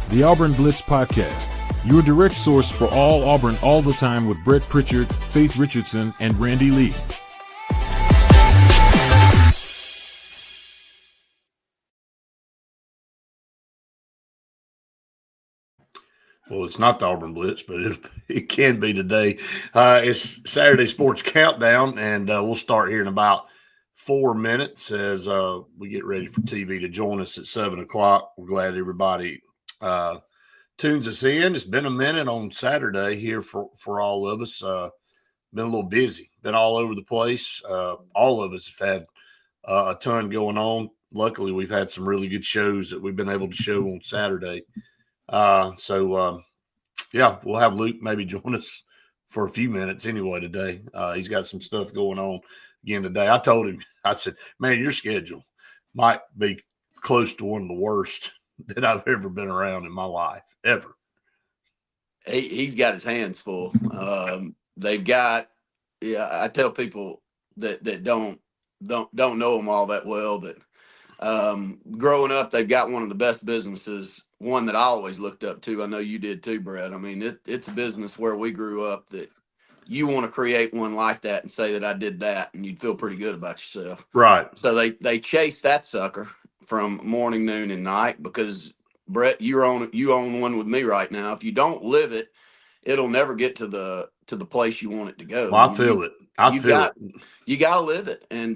the Auburn Blitz Podcast, your direct source for all Auburn all the time with Brett Pritchard, Faith Richardson, and Randy Lee. Well, it's not the Auburn Blitz, but it can be today. It's Saturday Sports Countdown, and we'll start here in about 4 minutes as we get ready for TV to join us at 7 o'clock. We're glad everybody tunes us in. It's been a minute on Saturday here for all of us. Been a little busy, been all over the place. All of us have had a ton going on. Luckily, we've had some really good shows that we've been able to show on Saturday. Yeah, we'll have Luke maybe join us for a few minutes anyway today. He's got some stuff going on again today. I told him, I said, man, your schedule might be close to one of the worst that I've ever been around in my life, ever. He's got his hands full. They've got, I tell people that don't know him all that well that growing up, they've got one of the best businesses, one that I always looked up to. I know you did too, Brett. I mean, it's a business where we grew up that you want to create one like that and say that I did that, and you'd feel pretty good about yourself. Right. So they chase that sucker from morning, noon, and night because, Brett, you own one with me right now. If you don't live it, it'll never get to the place you want it to go. Well, I feel it. You got to live it, and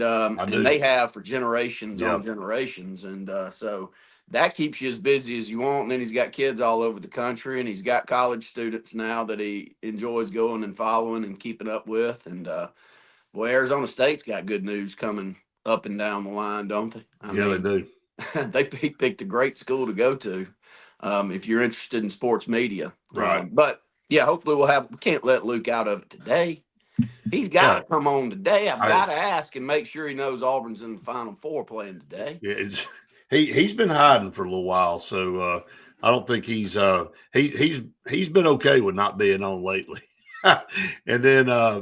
they have for generations Yep. on generations, and so that keeps you as busy as you want. And then he's got kids all over the country, and he's got college students now that he enjoys going and following and keeping up with. And boy, Arizona State's got good news coming up and down the line, don't they? I mean, they do. They picked a great school to go to if you're interested in sports media. Right. But yeah, hopefully we can't let Luke out of it today. He's got to come on today. I've got to ask and make sure he knows Auburn's in the Final Four playing today. Yeah, he's been hiding for a little while, so I don't think he's been okay with not being on lately. And then I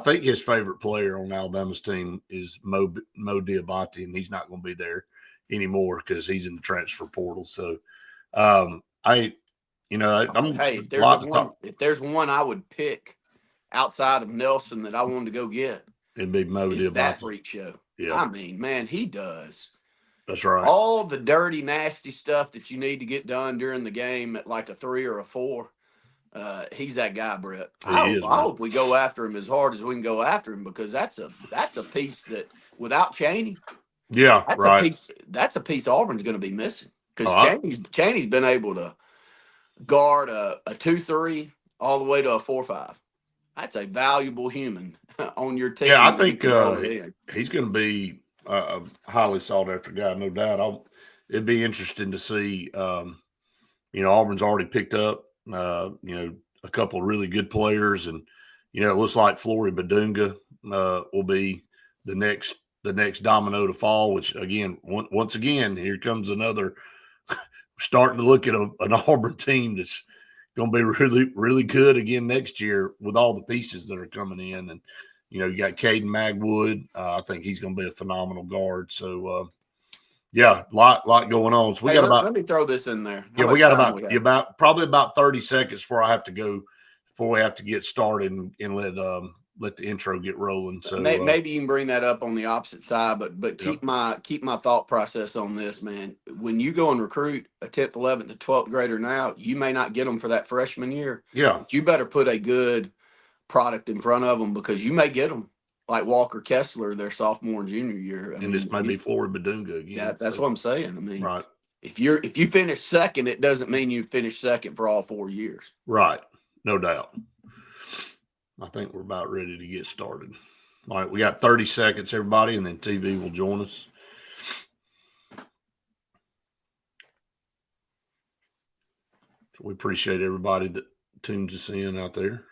think his favorite player on Alabama's team is Mo Diabate, and he's not going to be there anymore because he's in the transfer portal. So if there's one I would pick outside of Nelson that I wanted to go get, it'd be Mo Diabate. That freak show. Yeah. I mean, man, he does. That's right. All the dirty, nasty stuff that you need to get done during the game at like a 3 or a 4. He's that guy, Brett. I hope we go after him as hard as we can go after him because that's a piece that without Chaney, that's a piece Auburn's going to be missing because Chaney's been able to guard a 2-3 all the way to a 4-5. That's a valuable human on your team. Yeah, I think he's going to be a highly sought after guy, no doubt. It'd be interesting to see. Auburn's already picked up, a couple of really good players, and it looks like Flory Badunga will be the next domino to fall. Which again, once again, here comes another. Starting to look at an Auburn team that's going to be really, really good again next year with all the pieces that are coming in. And, you got Caden Magwood. I think he's going to be a phenomenal guard. So, lot going on. So let me throw this in there. We got about 30 seconds before we have to get started and let the intro get rolling. So maybe you can bring that up on the opposite side, but keep my thought process on this, man. When you go and recruit a 10th, 11th, and 12th grader now, you may not get them for that freshman year. Yeah, but you better put a good product in front of them because you may get them like Walker Kessler their sophomore and junior year. This may be Flory Badunga again. That's what I'm saying. I mean, right. If you finish second, it doesn't mean you finish second for all 4 years. Right, no doubt. I think we're about ready to get started. All right, we got 30 seconds, everybody, and then TV will join us. So we appreciate everybody that tunes us in out there.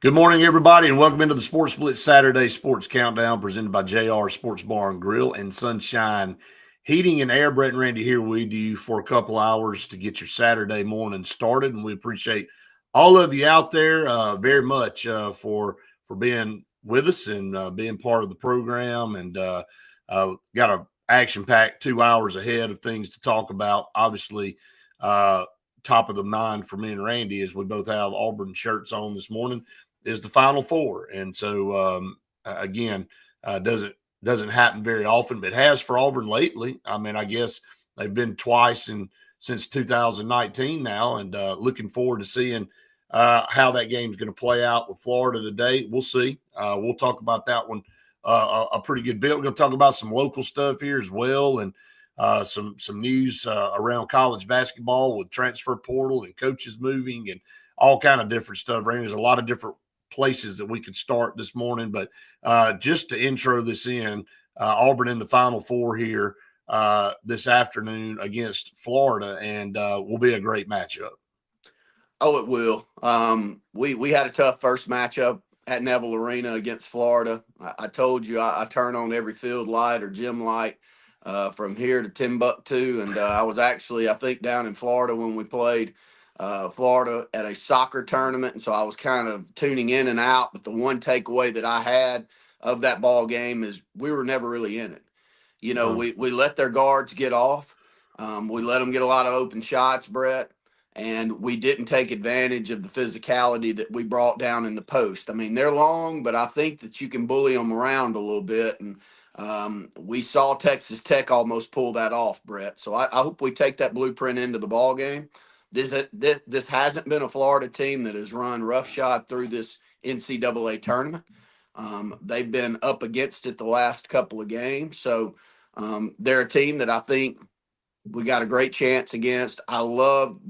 Good morning, everybody, and welcome into the Sports Split Saturday Sports Countdown presented by JR Sports Bar and Grill and Sunshine Heating and Air. Brett and Randy here with you for a couple hours to get your Saturday morning started, and we appreciate all of you out there very much for being with us and being part of the program. And got a action-packed 2 hours ahead of things to talk about. Obviously, top of the mind for me and Randy, as we both have Auburn shirts on this morning, is the Final Four. And so, again, doesn't happen very often, but it has for Auburn lately. I mean, I guess they've been twice since 2019 now, and looking forward to seeing how that game's going to play out with Florida today. We'll see. We'll talk about that one a pretty good bit. We're going to talk about some local stuff here as well, and some news around college basketball with transfer portal and coaches moving and all kind of different stuff. There's a lot of different places that we could start this morning, but just to intro this in, Auburn in the Final Four here this afternoon against Florida, and will be a great matchup. Oh, it will. We had a tough first matchup at Neville Arena against Florida. I told you I turn on every field light or gym light from here to Timbuktu, and I was actually, I think, down in Florida when we played Florida at a soccer tournament, and so I was kind of tuning in and out. But the one takeaway that I had of that ball game is we were never really in it. You know, we let their guards get off. We let them get a lot of open shots, Brett, and we didn't take advantage of the physicality that we brought down in the post. I mean, they're long, but I think that you can bully them around a little bit, and we saw Texas Tech almost pull that off, Brett. So I hope we take that blueprint into the ball game. This hasn't been a Florida team that has run roughshod through this NCAA tournament. They've been up against it the last couple of games. So they're a team that I think we got a great chance against. I love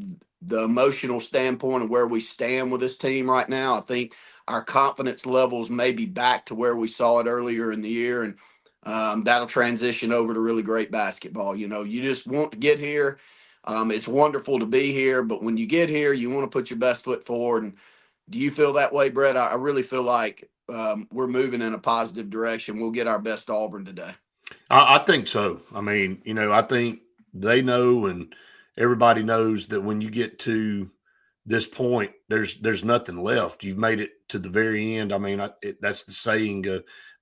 the emotional standpoint of where we stand with this team right now. I think our confidence levels may be back to where we saw it earlier in the year, and that'll transition over to really great basketball. You know, you just want to get here. It's wonderful to be here, but when you get here, you want to put your best foot forward. And do you feel that way, Brett? I really feel like we're moving in a positive direction. We'll get our best Auburn today. I think so. I mean, you know, I think they know, and everybody knows that when you get to this point, there's nothing left. You've made it to the very end. I mean, that's the saying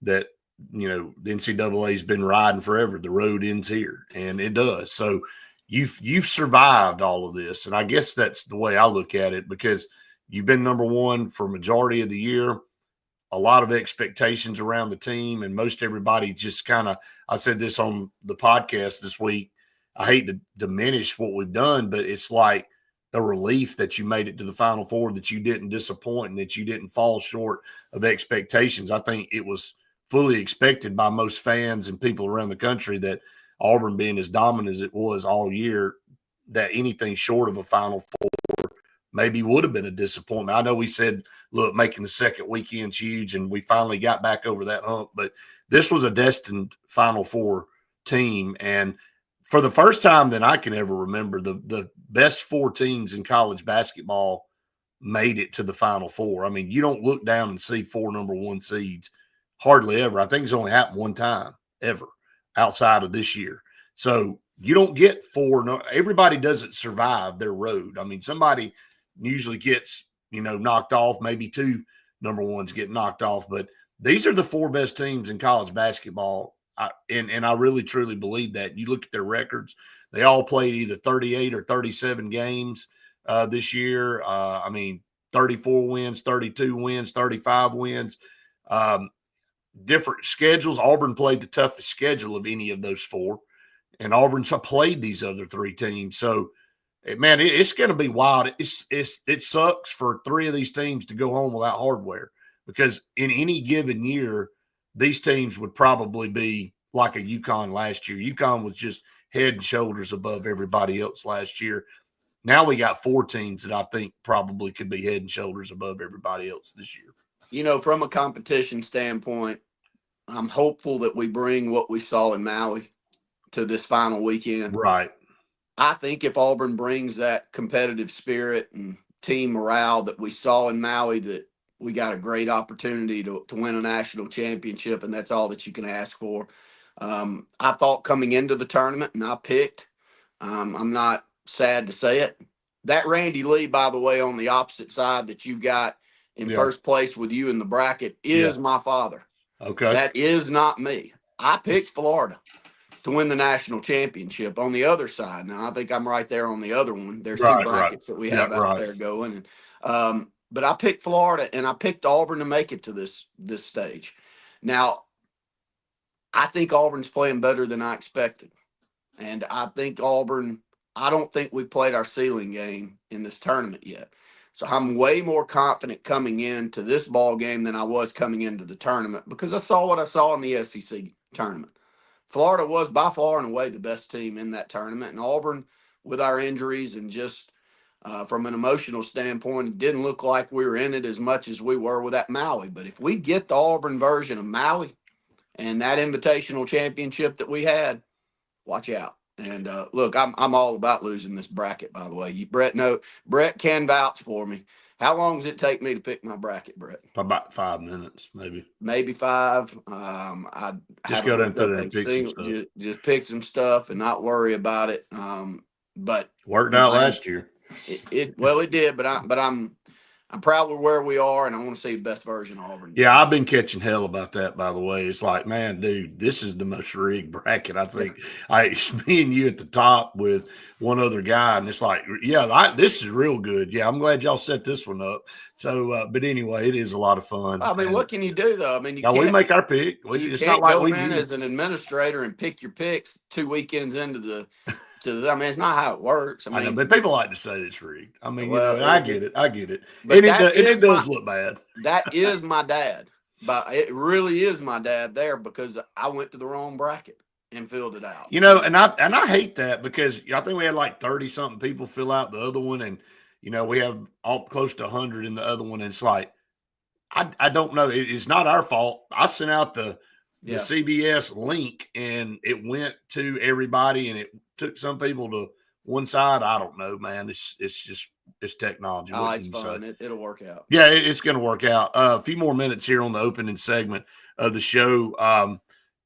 that, you know, the NCAA has been riding forever. The road ends here, and it does. So you've survived all of this, and I guess that's the way I look at it, because you've been number one for majority of the year. A lot of expectations around the team, and most everybody just kind of, I said this on the podcast this week, I hate to diminish what we've done, but it's like a relief that you made it to the Final Four, that you didn't disappoint, and that you didn't fall short of expectations. I think it was fully expected by most fans and people around the country that Auburn, being as dominant as it was all year, that anything short of a Final Four maybe would have been a disappointment. I know we said, look, making the second weekend's huge, and we finally got back over that hump, but this was a destined Final Four team. And for the first time that I can ever remember, the best four teams in college basketball made it to the Final Four. I mean, you don't look down and see four number one seeds hardly ever. I think it's only happened one time ever outside of this year. So you don't get four. No, everybody doesn't survive their road. I mean, somebody usually gets, you know, knocked off. Maybe two number ones get knocked off. But these are the four best teams in college basketball. And I really, truly believe that. You look at their records. They all played either 38 or 37 games this year. I mean, 34 wins, 32 wins, 35 wins. Different schedules. Auburn played the toughest schedule of any of those four, and Auburn's played these other three teams. So, man, it's going to be wild. It sucks for three of these teams to go home without hardware, because in any given year, these teams would probably be like a UConn last year. UConn was just head and shoulders above everybody else last year. Now we got four teams that I think probably could be head and shoulders above everybody else this year. You know, from a competition standpoint, I'm hopeful that we bring what we saw in Maui to this final weekend. Right. I think if Auburn brings that competitive spirit and team morale that we saw in Maui, that we got a great opportunity to win a national championship, and that's all that you can ask for. I thought coming into the tournament, and I picked, I'm not sad to say it, that Randy Lee, by the way, on the opposite side that you got in first place with you in the bracket is my father. Okay. That is not me. I picked Florida to win the national championship on the other side. Now, I think I'm right there on the other one. There's two brackets that we have out there going. And but I picked Florida, and I picked Auburn to make it to this stage. Now, I think Auburn's playing better than I expected. And I think Auburn, I don't think we played our ceiling game in this tournament yet. So I'm way more confident coming into this ball game than I was coming into the tournament because I saw what I saw in the SEC tournament. Florida was by far and away the best team in that tournament. And Auburn, with our injuries and just from an emotional standpoint, it didn't look like we were in it as much as we were with that Maui. But if we get the Auburn version of Maui and that invitational championship that we had, watch out. And look, I'm all about losing this bracket, by the way. Brett can vouch for me. How long does it take me to pick my bracket, Brett? About 5 minutes, maybe. Maybe 5. I just go down there and pick some stuff. Just pick some stuff and not worry about it. But worked out last year. It did, but I'm proud with where we are, and I want to see the best version of Auburn. Yeah, I've been catching hell about that, by the way. It's like, man, dude, this is the most rigged bracket, I think. It's me and you at the top with one other guy, and it's like, this is real good. Yeah, I'm glad y'all set this one up. So, but anyway, it is a lot of fun. I mean, what can you do, though? I mean, we make our pick. It's not like we in as an administrator and pick your picks 2 weekends into the – I mean, it's not how it works. I mean, but people like to say it's rigged. I mean, I get it. But it does look bad. That is my dad. But it really is my dad there because I went to the wrong bracket and filled it out. And I hate that because I think we had like 30-something people fill out the other one, and we have all close to 100 in the other one. And it's like, I don't know. It's not our fault. I sent out the CBS link, and it went to everybody, and it took some people to one side. I don't know, man. It's technology. Oh, it's fun. It'll work out. Yeah, it's going to work out. A few more minutes here on the opening segment of the show.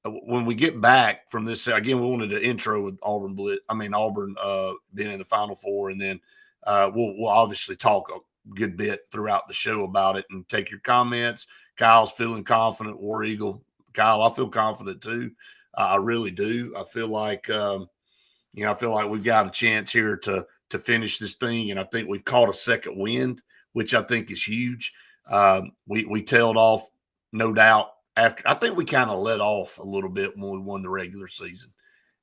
When we get back from this, again, we wanted to intro with Auburn being in the Final Four, and then we'll obviously talk a good bit throughout the show about it and take your comments. Kyle's feeling confident, War Eagle. Kyle, I feel confident too. I really do. I feel like we've got a chance here to finish this thing, and I think we've caught a second wind, which I think is huge. We tailed off, no doubt. After I think we kind of let off a little bit when we won the regular season,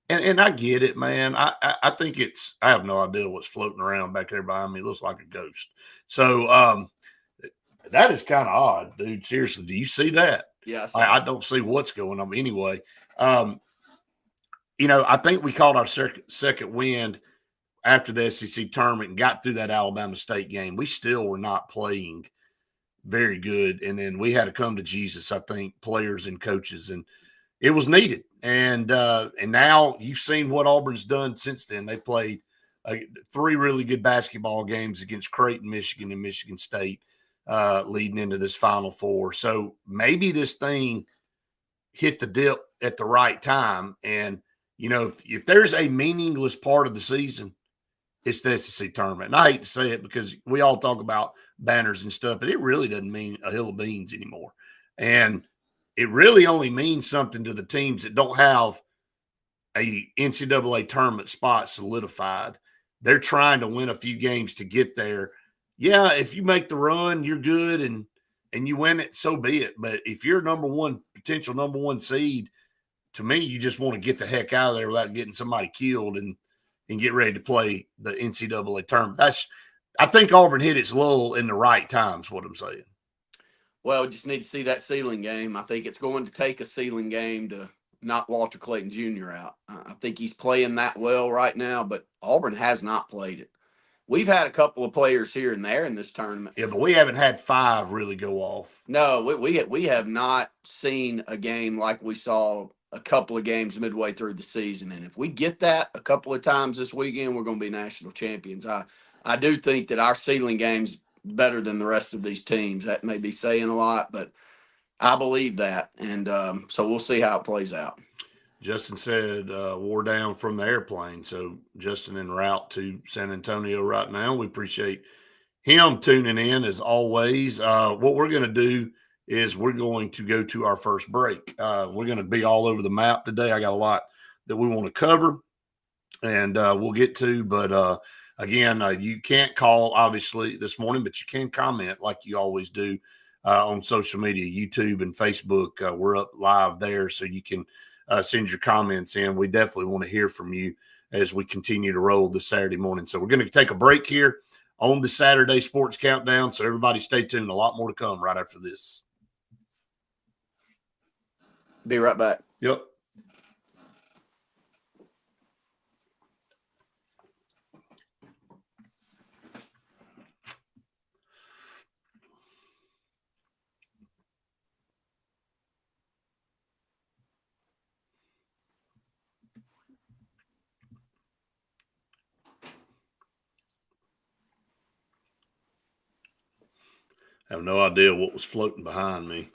and I get it, man. I think I have no idea what's floating around back there behind me. It looks like a ghost. So that is kind of odd, dude. Seriously, do you see that? Yes. I don't see what's going on. Anyway, I think we caught our second wind after the SEC tournament and got through that Alabama State game. We still were not playing very good. And then we had to come to Jesus, I think, players and coaches, and it was needed. And now you've seen what Auburn's done since then. They played 3 really good basketball games against Creighton, Michigan, and Michigan State leading into this Final Four. So maybe this thing hit the dip at the right time. And, if there's a meaningless part of the season, it's the SEC tournament. And I hate to say it because we all talk about banners and stuff, but it really doesn't mean a hill of beans anymore. And it really only means something to the teams that don't have a NCAA tournament spot solidified. They're trying to win a few games to get there. Yeah, if you make the run, you're good and you win it, so be it. But if you're potential number one seed, to me, you just want to get the heck out of there without getting somebody killed and get ready to play the NCAA tournament. I think Auburn hit its lull in the right time is what I'm saying. Well, just need to see that ceiling game. I think it's going to take a ceiling game to knock Walter Clayton Jr. out. I think he's playing that well right now, but Auburn has not played it. We've had a couple of players here and there in this tournament. Yeah, but we haven't had 5 really go off. No, we have not seen a game like we saw a couple of games midway through the season. And if we get that a couple of times this weekend, we're going to be national champions. I do think that our ceiling game's better than the rest of these teams. That may be saying a lot, but I believe that. And so we'll see how it plays out. Justin said wore down from the airplane. So Justin en route to San Antonio right now. We appreciate him tuning in as always. What we're going to do is we're going to go to our first break. We're going to be all over the map today. I got a lot that we want to cover, and we'll get to. But again, you can't call, obviously, this morning, but you can comment like you always do on social media, YouTube and Facebook. We're up live there, so you can send your comments in. We definitely want to hear from you as we continue to roll this Saturday morning. So we're going to take a break here on the Saturday Sports Countdown. So everybody stay tuned. A lot more to come right after this. Be right back. Yep. I have no idea what was floating behind me.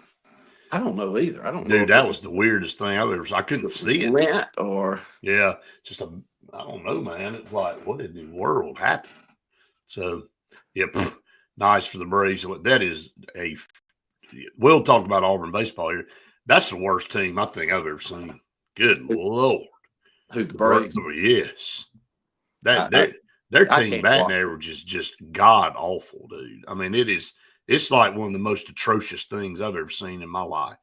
I don't know either. I don't know. Dude, that was the weirdest thing I've ever seen. I couldn't see it. Rent or just I don't know, man. It's like, what in the world happened? So, nice for the Braves. That is we'll talk about Auburn baseball here. That's the worst team I think I've ever seen. Good Lord. Who, the Braves? Yes. Their team batting average is just god awful, dude. I mean, it's like one of the most atrocious things I've ever seen in my life.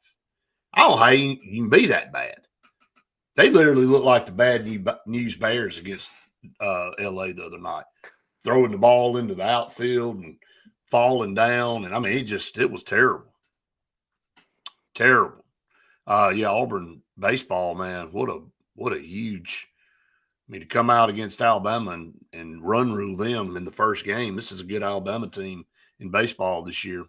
I don't know how you can be that bad. They literally look like the bad news Bears against L.A. the other night, throwing the ball into the outfield and falling down. And, I mean, it was terrible. Terrible. Auburn baseball, man, what a huge – I mean, to come out against Alabama and run rule them in the first game, this is a good Alabama team in baseball this year.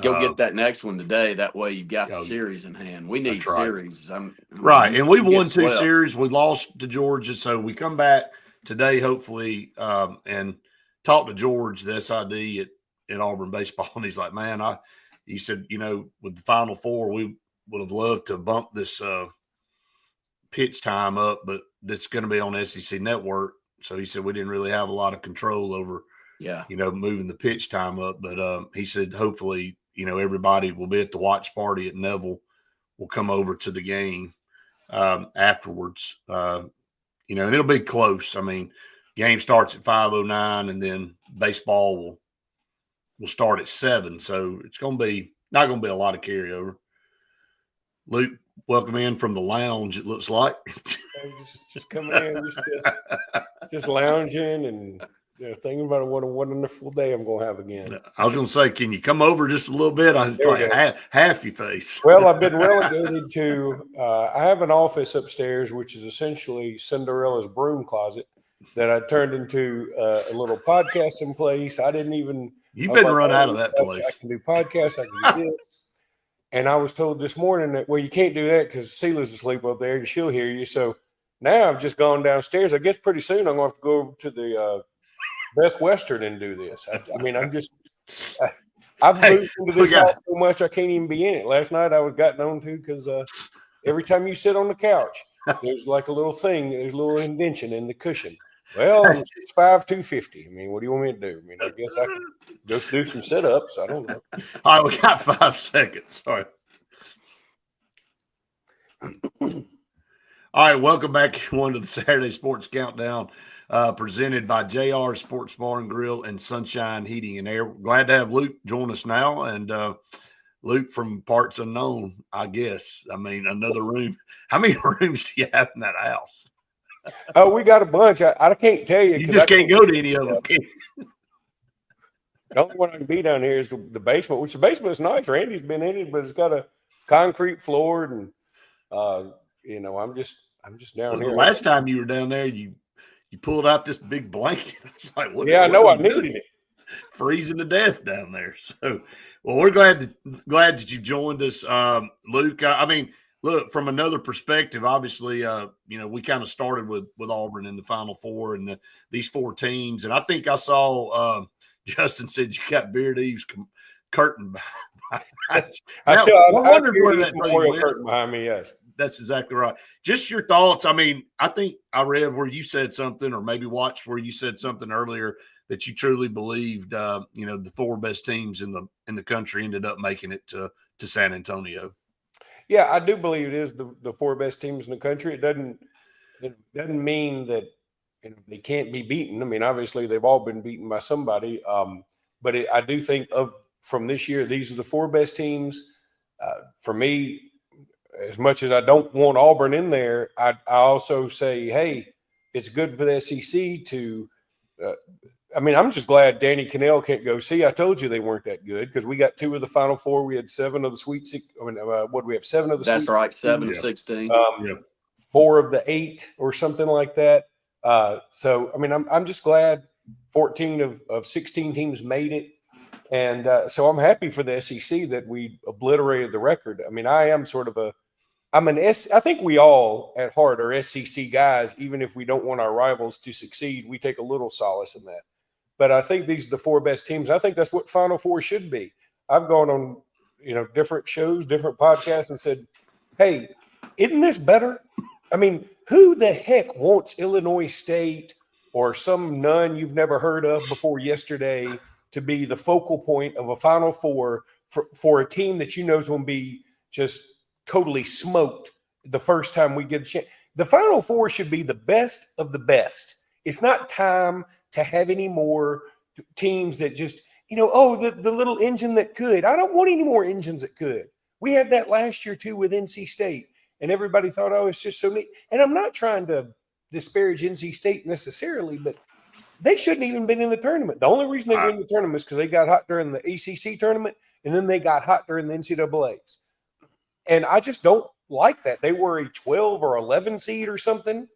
Go get that next one today. That way you got the series in hand. We need series. Right. And we've won 2 series. We lost to Georgia. So we come back today, hopefully, and talk to George, the SID at Auburn baseball. And he's like, man, he said, with the Final Four, we would have loved to bump this pitch time up, but that's going to be on SEC Network. So he said we didn't really have a lot of control over moving the pitch time up. But he said hopefully, everybody will be at the watch party at Neville, will come over to the game afterwards. And it'll be close. I mean, game starts at 5:09, and then baseball will start at 7. So it's not going to be a lot of carryover. Luke, welcome in from the lounge, it looks like. just coming in, just lounging and thinking about what a wonderful day I'm going to have again. I was going to say, can you come over just a little bit? I like half your face. Well, I've been relegated to I have an office upstairs, which is essentially Cinderella's broom closet that I turned into a little podcasting place. You've been run out of that place. I can do podcasts. I can do this. And I was told this morning that, well, you can't do that because Sela's asleep up there and she'll hear you. So now I've just gone downstairs. I guess pretty soon I'm going to have to go over to the Best Western and do this. I've moved into this house so much I can't even be in it. Last night I was gotten on to because every time you sit on the couch, there's like a little thing. There's a little indention in the cushion. Well, I'm 6'5", 250. I mean, what do you want me to do? I mean, I guess I can just do some sit-ups. I don't know. All right, we got 5 seconds. Sorry. All right, welcome back everyone to the Saturday Sports Countdown presented by JR Sports Bar and Grill and Sunshine Heating and Air. Glad to have Luke join us now. And Luke from parts unknown, I guess. I mean, another room. How many rooms do you have in that house? Oh, we got a bunch. I can't tell you. You just can't go to any of them. The only one I can be down here is the basement, which the basement is nice. Randy's been in it, but it's got a concrete floor, and I'm just down here. The last time you were down there, you pulled out this big blanket. I was like, what? Yeah, I know. I needed it. Freezing to death down there. So, well, we're glad that you joined us, Luke. I mean, look, from another perspective, obviously, we kind of started with Auburn in the Final Four and these 4 teams. And I think I saw Justin said you got Beard Eve's curtain behind. I wondered where that memorial curtain behind me. Yes, that's exactly right. Just your thoughts. I mean, I think I read where you said something, or maybe watched where you said something earlier that you truly believed. The 4 best teams in the country ended up making it to San Antonio. Yeah, I do believe it is the 4 best teams in the country. It doesn't mean that they can't be beaten. I mean, obviously they've all been beaten by somebody. But I do think from this year, these are the 4 best teams. For me, as much as I don't want Auburn in there, I also say, hey, it's good for the SEC to. I'm just glad Danny Cannell can't go. See, I told you they weren't that good because we got 2 of the Final 4. We had 7 of the Sweet 16. What do we have? 7 of the That's Sweet right, 16? 7 of 16. 4 of the 8 or something like that. I'm just glad 14 of 16 teams made it. And so I'm happy for the SEC that we obliterated the record. I mean, I think we all at heart are SEC guys, even if we don't want our rivals to succeed. We take a little solace in that. But I think these are the 4 best teams. I think that's what Final Four should be. I've gone on, different shows, different podcasts and said, hey, isn't this better? I mean, who the heck wants Illinois State or some nun you've never heard of before yesterday to be the focal point of a Final Four for a team that is going to be just totally smoked the first time we get a chance? The Final Four should be the best of the best. It's not time to have any more teams that just, the little engine that could. I don't want any more engines that could. We had that last year too with NC State, and everybody thought, oh, it's just so neat. And I'm not trying to disparage NC State necessarily, but they shouldn't even been in the tournament. The only reason they were in the tournament is because they got hot during the ACC tournament, and then they got hot during the NCAAs. And I just don't like that. They were a 12 or 11 seed or something,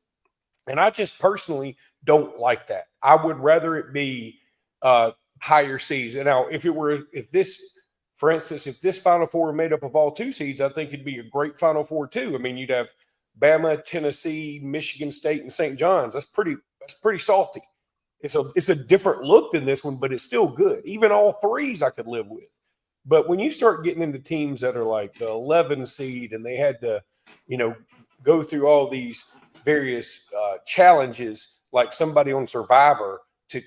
and I just personally don't like that. I would rather it be higher seeds. And now, if this Final Four were made up of all 2 seeds, I think it'd be a great Final Four too. I mean, you'd have Bama, Tennessee, Michigan State, and St. John's. That's pretty salty. It's a different look than this one, but it's still good. Even all 3s I could live with. But when you start getting into teams that are like the 11 seed and they had to, go through all these various challenges, like somebody on Survivor to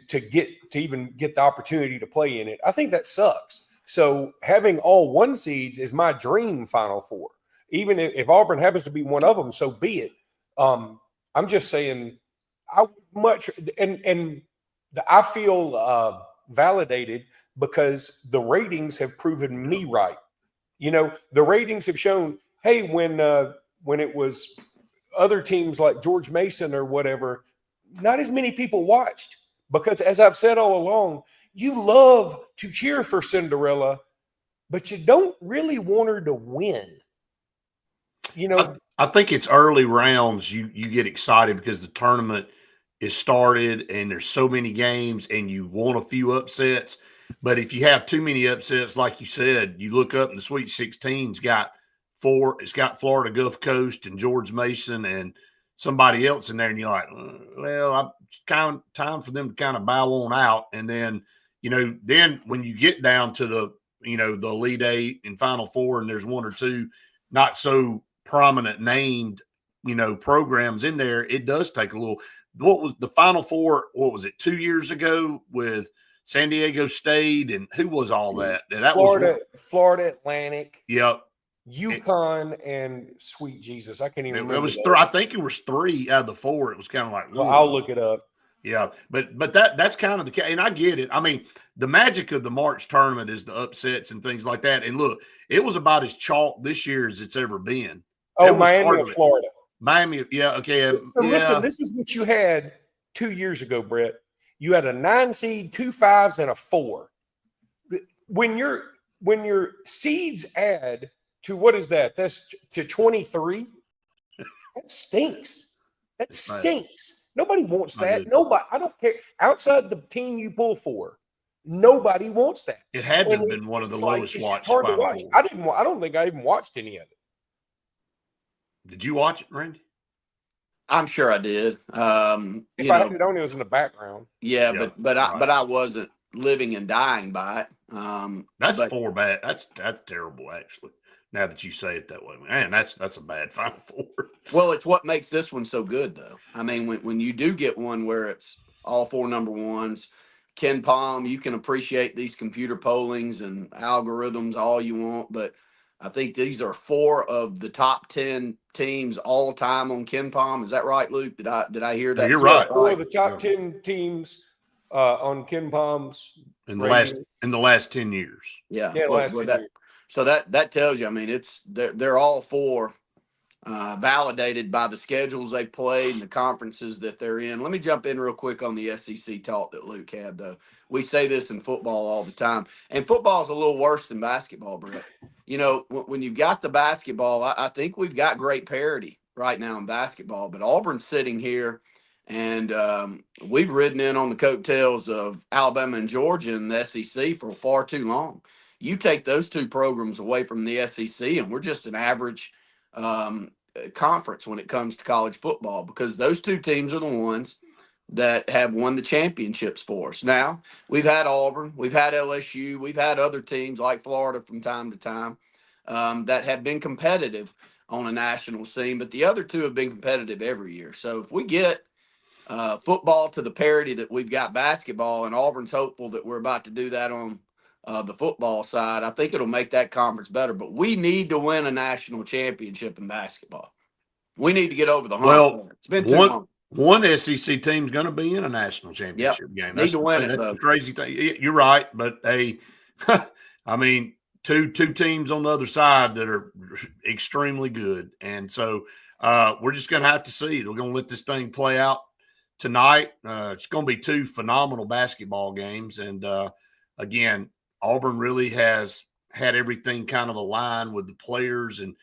even get the opportunity to play in it, I think that sucks. So having all 1 seeds is my dream Final Four. Even if Auburn happens to be one of them, so be it. I'm just saying, I feel validated because the ratings have proven me right. The ratings have shown, hey, when it was other teams like George Mason or whatever, not as many people watched because, as I've said all along, you love to cheer for Cinderella, but you don't really want her to win. I think it's early rounds. You get excited because the tournament is started and there's so many games and you want a few upsets. But if you have too many upsets, like you said, you look up and the Sweet 16's got 4. It's got Florida Gulf Coast and George Mason and somebody else in there, and you're like, well, it's kind of time for them to kind of bow on out. And then, then when you get down to the Elite 8 and Final Four, and there's 1 or 2 not so prominent named, programs in there, it does take a little. What was the Final Four? What was it, 2 years ago with San Diego State, and who was all that? That Florida Atlantic. Yep. UConn and sweet Jesus, I can't even remember. It was 3. I think it was 3 out of the 4. It was kind of like, well, I'll look it up. Yeah, but that's kind of the case, and I get it. I mean, the magic of the March tournament is the upsets and things like that. And look, it was about as chalk this year as it's ever been. Oh, Miami and Florida. Miami, yeah, okay. Listen, this is what you had 2 years ago, Brett. You had a 9 seed, 2 5s, and a 4. When your seeds add to what is that? That's to 23. That stinks. That stinks. Nobody wants that. Nobody. I don't care. Outside the team you pull for, nobody wants that. It had to have been one of the lowest watched. Hard to watch. I don't think I even watched any of it. Did you watch it, Randy? I'm sure I did. If I had it on, it was in the background. Yeah, but I wasn't living and dying by it. That's 4 bad. That's terrible, actually. Now that you say it that way, man, that's a bad Final Four. Well, it's what makes this one so good, though. I mean, when you do get one where it's all 4 number ones, Ken Palm, you can appreciate these computer pollings and algorithms all you want, but I think these are 4 of the top 10 teams all time on Ken Palm. Is that right, Luke? Did I hear that? No, you're right. 4 of the top 10 teams on Ken Palm's in the last 10 years. Yeah, last 10 years. So that tells you. I mean, they're all 4 validated by the schedules they played and the conferences that they're in. Let me jump in real quick on the SEC talk that Luke had, though. We say this in football all the time, and football is a little worse than basketball, Brett. You know, when you've got the basketball, I think we've got great parity right now in basketball, but Auburn's sitting here, and we've ridden in on the coattails of Alabama and Georgia in the SEC for far too long. You take those 2 programs away from the SEC, and we're just an average conference when it comes to college football, because those 2 teams are the ones that have won the championships for us. Now, we've had Auburn, we've had LSU, we've had other teams like Florida from time to time that have been competitive on a national scene, but the other 2 have been competitive every year. So if we get football to the parity that we've got basketball, and Auburn's hopeful that we're about to do that on the football side, I think it'll make that conference better. But we need to win a national championship in basketball. We need to get over the hump. Well, it's been too long. One SEC team's going to be in a national championship game. Need to win it, that's though. the crazy thing. You're right, but I mean, two teams on the other side that are extremely good, and so we're just going to have to see. We're going to let this thing play out tonight. It's going to be 2 phenomenal basketball games, and again, Auburn really has had everything kind of aligned with the players, and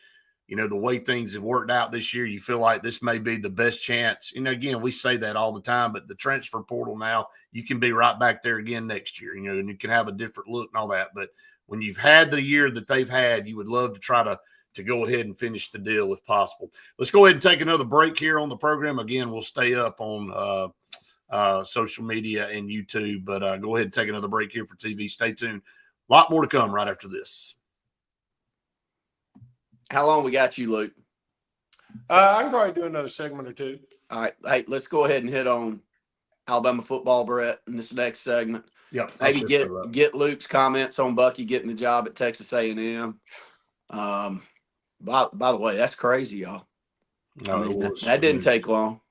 you know, the way things have worked out this year, you feel like this may be the best chance. You know, again, we say that all the time, but the transfer portal now, you can be right back there again next year, you know, and you can have a different look and all that. But when you've had the year that they've had, you would love to try to go ahead and finish the deal if possible. Let's go ahead and take another break here on the program. Again, we'll stay up on social media and YouTube, but go ahead and take another break here for TV. Stay tuned. A lot more to come right after this. How long we got you, Luke? I can probably do another segment or 2. All right. Hey, let's go ahead and hit on Alabama football, Brett, in this next segment. Yep. Maybe get Luke's comments on Bucky getting the job at Texas A&M. By the way, that's crazy, y'all. No, I mean, that didn't take long.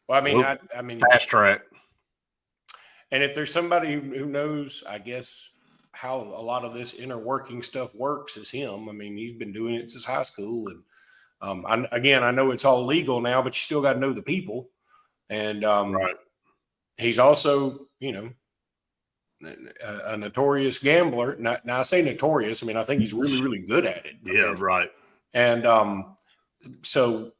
Well, I mean, fast track. And if there's somebody who knows, I guess, how a lot of this inner working stuff works, is him. I mean, he's been doing it since high school. And I know it's all legal now, but you still got to know the people. And Right. He's also, you know, a notorious gambler. Now I say notorious. I mean, I think he's really, really good at it. Yeah, right. And so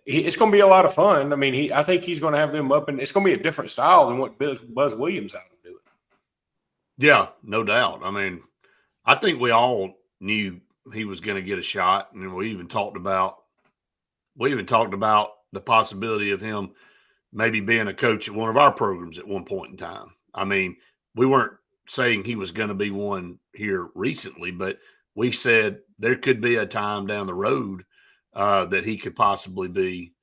it's going to be a lot of fun. I mean, I think he's going to have them up, and it's going to be a different style than what Buzz Williams had them doing. Yeah, no doubt. I mean, I think we all knew he was going to get a shot, and we even talked about the possibility of him maybe being a coach at one of our programs at one point in time. I mean, we weren't saying he was going to be one here recently, but we said there could be a time down the road that he could possibly be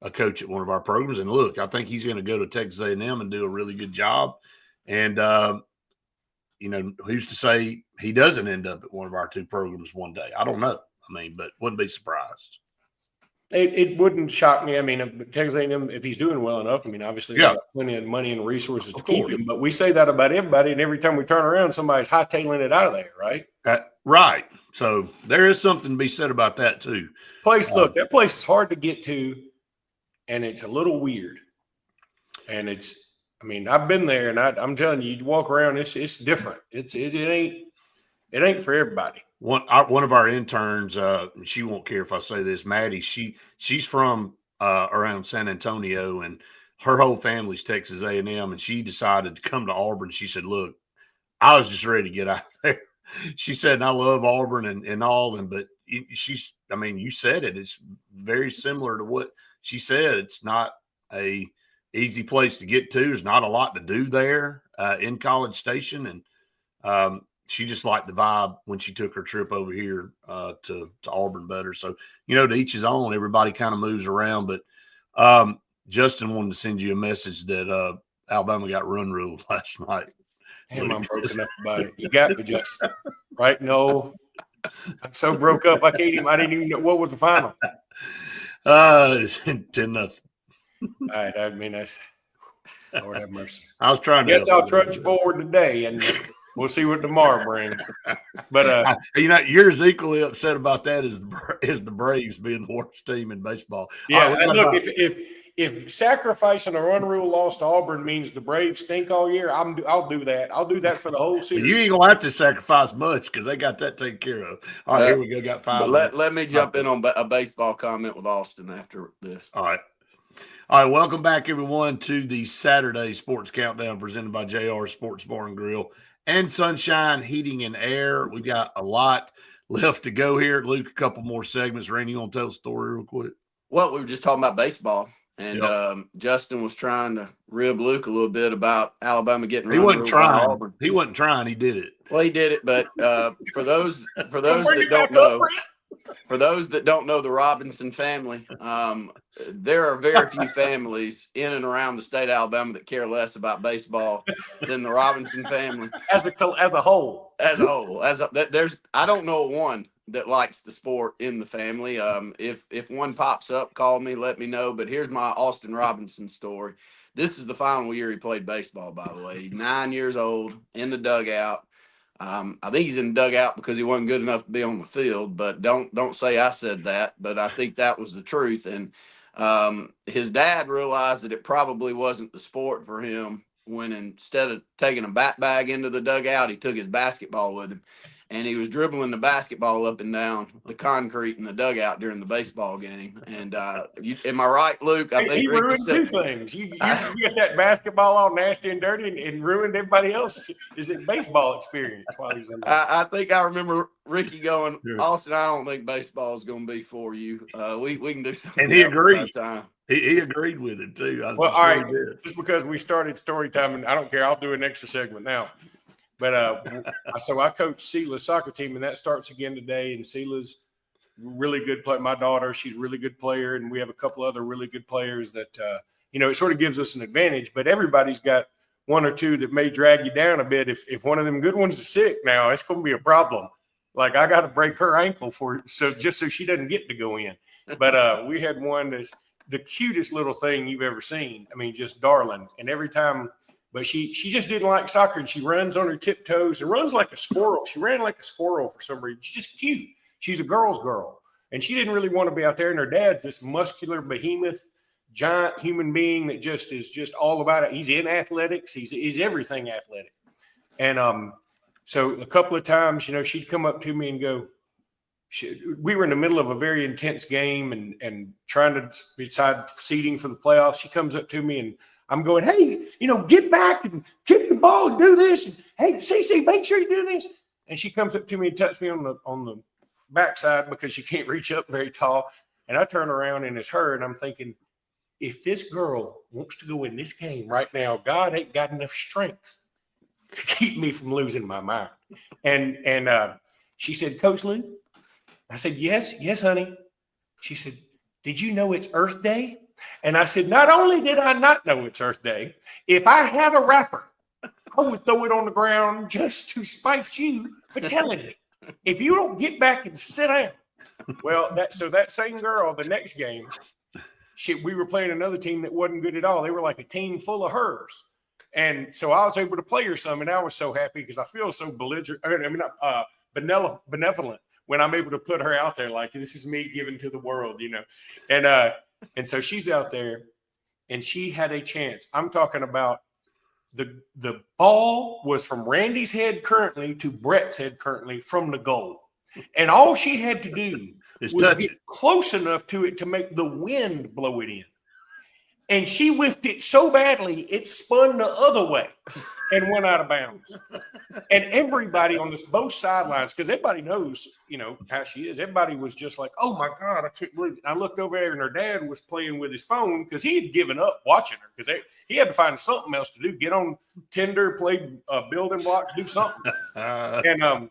a coach at one of our programs. And look, I think he's going to go to Texas A&M and do a really good job. And, you know, who's to say he doesn't end up at one of our 2 programs one day? I don't know. I mean, but wouldn't be surprised. It wouldn't shock me. I mean, Texas A&M, if he's doing well enough, I mean, obviously they've got plenty of money and resources to keep him. But we say that about everybody, and every time we turn around, somebody's hightailing it out of there, right? Right. So there is something to be said about that too. Look, that place is hard to get to, and it's a little weird. And I mean, I've been there, and I'm telling you, you walk around, it's different. It ain't for everybody. One of our interns, she won't care if I say this, Maddie. She's from around San Antonio, and her whole family's Texas A&M, and she decided to come to Auburn. She said, "Look, I was just ready to get out of there." She said, and I love Auburn and all, but I mean, you said it. It's very similar to what she said. It's not a easy place to get to. There's not a lot to do there in College Station, and she just liked the vibe when she took her trip over here to Auburn better. So, to each his own. Everybody kind of moves around, but Justin wanted to send you a message that Alabama got run ruled last night. Damn, I'm broken up about it. You got me, Justin. Right? No, I'm so broke up. I didn't even know what was the final. 10-0. All right. I mean, that's Lord have mercy. I was trying to. Yes, I'll trudge forward today, and we'll see what tomorrow brings. But you're as equally upset about that as the Braves being the worst team in baseball. Yeah, and look, if sacrificing a run rule loss to Auburn means the Braves stink all year, I'll do that. I'll do that for the whole season. You ain't gonna have to sacrifice much because they got that taken care of. All right, here we go. Got 5. Let me jump in on a baseball comment with Austin after this. All right. Welcome back, everyone, to the Saturday Sports Countdown presented by JR Sports Bar and Grill and Sunshine Heating and Air. We got a lot left to go here. Luke, a couple more segments. Randy, you want to tell the story real quick? Well, we were just talking about baseball. And Justin was trying to rib Luke a little bit about Alabama getting. He wasn't trying. He wasn't trying. He did it. Well, he did it, but for those that don't know, for those that don't know the Robinson family, there are very few families in and around the state of Alabama that care less about baseball than the Robinson family as a whole. I don't know one that likes the sport in the family. If one pops up, call me, let me know. But here's my Austin Robinson story. This is the final year he played baseball, by the way. He's 9 years old, in the dugout. I think he's in the dugout because he wasn't good enough to be on the field, but don't say I said that. But I think that was the truth. And his dad realized that it probably wasn't the sport for him when instead of taking a bat bag into the dugout, he took his basketball with him. And he was dribbling the basketball up and down the concrete in the dugout during the baseball game. And am I right, Luke? I think he ruined two things. You get that basketball all nasty and dirty and ruined everybody else's baseball experience while he's in there. I think I remember Ricky going, Austin, I don't think baseball is going to be for you. We can do something. And he agreed. He agreed with it, too. Well, all right, just because we started story time, and I don't care. I'll do an extra segment now. But so I coach Sela's soccer team, and that starts again today. And Sela's really good player. My daughter, she's a really good player, and we have a couple other really good players that it sort of gives us an advantage. But everybody's got one or two that may drag you down a bit. If one of them good ones is sick now, it's going to be a problem. Like I got to break her ankle just so she doesn't get to go in. But we had one that's the cutest little thing you've ever seen. I mean, just darling. And every time. But she just didn't like soccer, and she runs on her tiptoes and runs like a squirrel. She ran like a squirrel for some reason. She's just cute. She's a girl's girl. And she didn't really want to be out there. And her dad's this muscular behemoth, giant human being that is just all about it. He's in athletics. He's everything athletic. And so a couple of times, she'd come up to me and go, we were in the middle of a very intense game and trying to decide seeding for the playoffs. She comes up to me and I'm going, hey, get back and kick the ball and do this. And, hey, CC, make sure you do this. And she comes up to me and touches me on the backside because she can't reach up very tall. And I turn around and it's her. And I'm thinking, if this girl wants to go in this game right now, God ain't got enough strength to keep me from losing my mind. And she said, Coach Luke? I said, yes, honey. She said, did you know it's Earth Day? And I said, not only did I not know it's Earth Day, if I had a rapper, I would throw it on the ground just to spite you for telling me. If you don't get back and sit down. Well, that same girl, the next game, we were playing another team that wasn't good at all. They were like a team full of hers. And so I was able to play her some, and I was so happy because I feel so benevolent when I'm able to put her out there like this is me giving to the world, And so she's out there, and she had a chance. I'm talking about the ball was from Randy's head currently to Brett's head currently from the goal. And all she had to do was get close enough to it to make the wind blow it in. And she whiffed it so badly, it spun the other way. and went out of bounds. And everybody on both sidelines, because everybody knows, how she is. Everybody was just like, "Oh my God, I couldn't believe it." I looked over there, and her dad was playing with his phone because he had given up watching her because he had to find something else to do. Get on Tinder, play building blocks, do something. And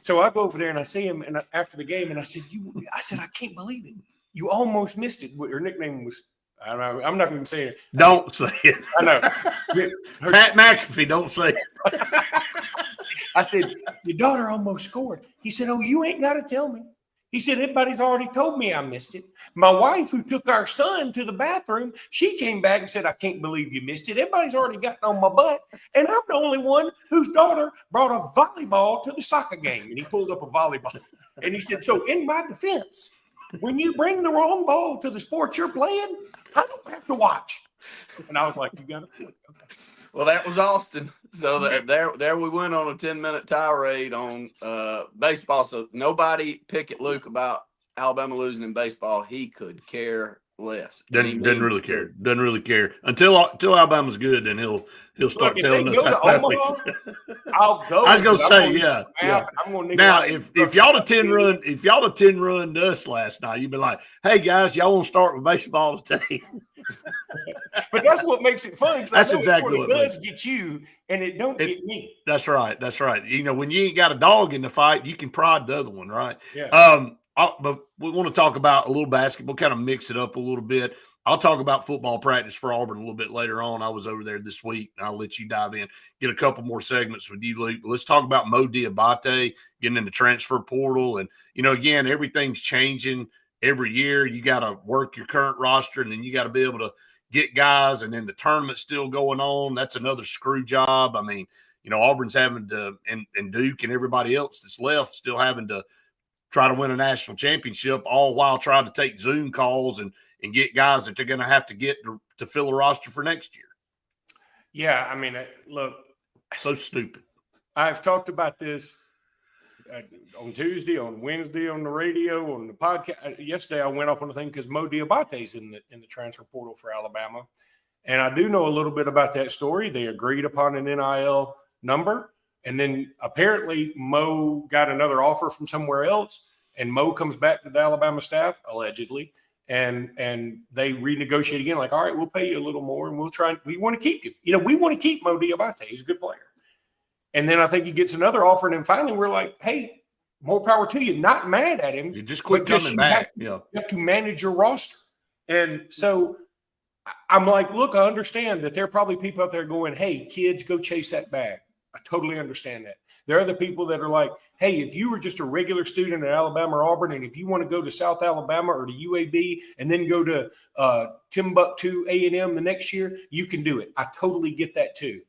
so I go over there and I see him, and after the game, and I said, I can't believe it. You almost missed it. Her nickname was. I don't know. I'm not going to say it. Don't say it. I know. Pat McAfee, don't say it. I said, your daughter almost scored. He said, oh, you ain't got to tell me. He said, everybody's already told me I missed it. My wife, who took our son to the bathroom, she came back and said, I can't believe you missed it. Everybody's already gotten on my butt. And I'm the only one whose daughter brought a volleyball to the soccer game. And he pulled up a volleyball. And he said, so in my defense, when you bring the wrong ball to the sport you're playing, I don't have to watch. And I was like, you got a point. Okay. Well, that was Austin. So there we went on a 10-minute tirade on baseball. So nobody pick at Luke about Alabama losing in baseball. He could care less. Doesn't really care. Doesn't really care until Alabama's good. Then he'll start telling us how Omaha, I'll go. I was gonna say, yeah. I'm gonna now, if y'all a 10-run us last night, you'd be like, "Hey guys, y'all want to start with baseball today?" But that's what makes it fun. That's exactly what it does get you, and it don't get me. That's right. That's right. When you ain't got a dog in the fight, you can prod the other one, right? Yeah. But we want to talk about a little basketball, kind of mix it up a little bit. I'll talk about football practice for Auburn a little bit later on. I was over there this week, and I'll let you dive in, get a couple more segments with you, Luke. Let's talk about Mo Diabate getting in the transfer portal. And, again, everything's changing every year. You got to work your current roster, and then you got to be able to get guys, and then the tournament's still going on. That's another screw job. I mean, Auburn's having to, and Duke and everybody else that's left still having to try to win a national championship, all while trying to take Zoom calls and get guys that they're going to have to get to fill a roster for next year. Yeah, I mean, look. So stupid. I've talked about this on Tuesday, on Wednesday, on the radio, on the podcast. Yesterday, I went off on the thing because Mo Diabate's in the transfer portal for Alabama. And I do know a little bit about that story. They agreed upon an NIL number. And then apparently Mo got another offer from somewhere else, and Mo comes back to the Alabama staff, allegedly, and they renegotiate again, like, all right, we'll pay you a little more, and we want to keep you. We want to keep Mo Diabate. He's a good player. And then I think he gets another offer, and then finally we're like, hey, more power to you. Not mad at him. You just quit coming back. You have to manage your roster. And so I'm like, look, I understand that there are probably people out there going, hey, kids, go chase that bag. I totally understand that. There are the people that are like, hey, if you were just a regular student at Alabama or Auburn, and if you want to go to South Alabama or to UAB and then go to Timbuktu A&M the next year, you can do it. I totally get that too.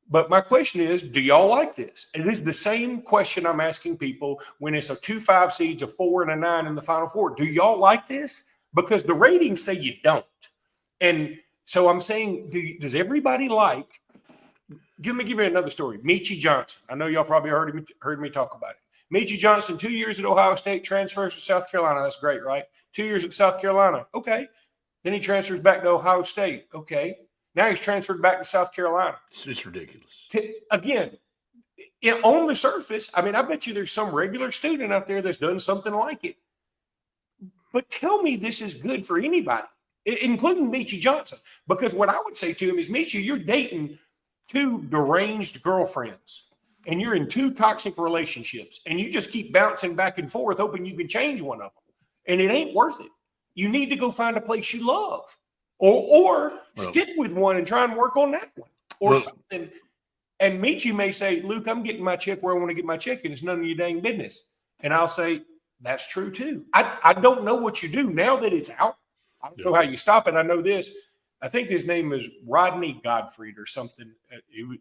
But my question is, do y'all like this? It is the same question I'm asking people when it's a 2-5 seeds, a 4 and a 9 in the Final Four. Do y'all like this? Because the ratings say you don't. And so I'm saying, does everybody like – Let me give you another story. Meechie Johnson. I know y'all probably heard me talk about it. Meechie Johnson, 2 years at Ohio State, transfers to South Carolina. That's great, right? 2 years at South Carolina. Okay. Then he transfers back to Ohio State. Okay. Now he's transferred back to South Carolina. It's ridiculous. Again, on the surface, I mean, I bet you there's some regular student out there that's done something like it. But tell me this is good for anybody, including Meechie Johnson. Because what I would say to him is, Meechie, you're dating 2 deranged girlfriends, and you're in 2 toxic relationships, and you just keep bouncing back and forth, hoping you can change one of them. And it ain't worth it. You need to go find a place you love, or stick with one and try and work on that one, or something. And Meechie may say, Luke, I'm getting my check where I want to get my check, and it's none of your dang business. And I'll say, that's true too. I don't know what you do now that it's out. I don't know how you stop it. I know this. I think his name is Rodney Godfrey or something.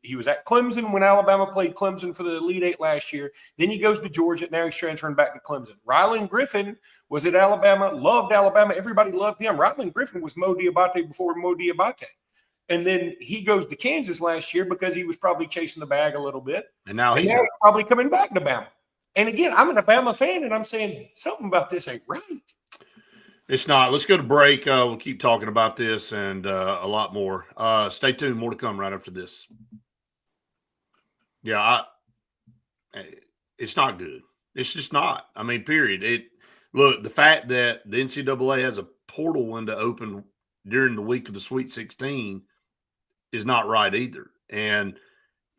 He was at Clemson when Alabama played Clemson for the Elite Eight last year. Then he goes to Georgia. Now he's transferring back to Clemson. Ryland Griffin was at Alabama, loved Alabama. Everybody loved him. Ryland Griffin was Mo Diabate before Mo Diabate. And then he goes to Kansas last year because he was probably chasing the bag a little bit. And now he's probably coming back to Bama. And again, I'm an Alabama fan, and I'm saying something about this ain't right. It's not. Let's go to break. We'll keep talking about this and a lot more. Stay tuned. More to come right after this. Yeah, it's not good. It's just not. I mean, period. Look, the fact that the NCAA has a portal window open during the week of the Sweet 16 is not right either. And,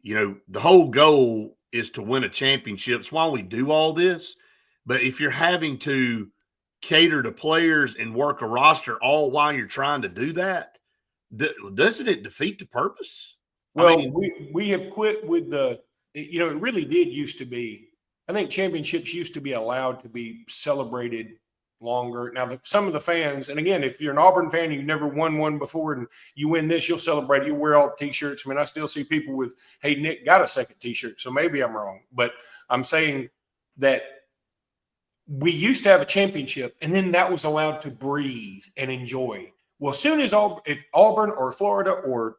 the whole goal is to win a championship. It's why we do all this. But if you're having to cater to players and work a roster all while you're trying to do that, doesn't it defeat the purpose? Well, we have quit with it really did used to be. I think championships used to be allowed to be celebrated longer. Now, some of the fans, and again, if you're an Auburn fan and you've never won one before and you win this, you'll celebrate it. You'll wear all the T-shirts. I mean, I still see people with, hey, Nick got a second T-shirt, so maybe I'm wrong. But I'm saying that we used to have a championship, and then that was allowed to breathe and enjoy. Well, as soon as if Auburn or Florida or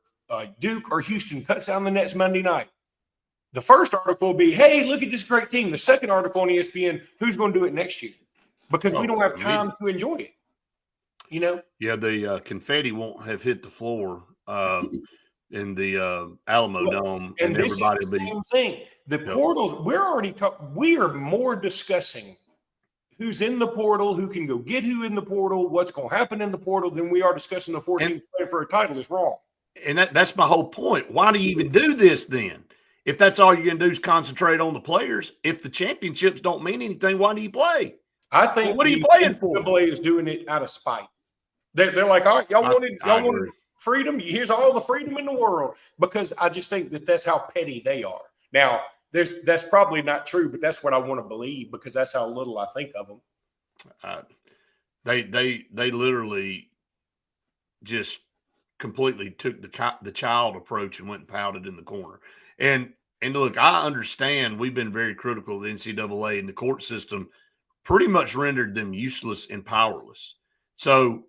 Duke or Houston cuts down the Nets Monday night, the first article will be, hey, look at this great team. The second article on ESPN, who's going to do it next year? Because we don't have time to enjoy it, Yeah, the confetti won't have hit the floor in the Alamo Dome, and this everybody is the same thing. The portals, we're already talking. We are more discussing who's in the portal, who can go get who in the portal, what's going to happen in the portal, than we are discussing the 4 teams playing for a title. Is wrong. And that's my whole point. Why do you even do this then? If that's all you're going to do is concentrate on the players, if the championships don't mean anything, why do you play? I think what are you playing for? The NCAA is doing it out of spite. They're like, all right, y'all wanted freedom. Here's all the freedom in the world. Because I just think that's how petty they are. Now, that's probably not true, but that's what I want to believe because that's how little I think of them. They literally just completely took the child approach and went and pouted in the corner. And look, I understand we've been very critical of the NCAA and the court system pretty much rendered them useless and powerless. So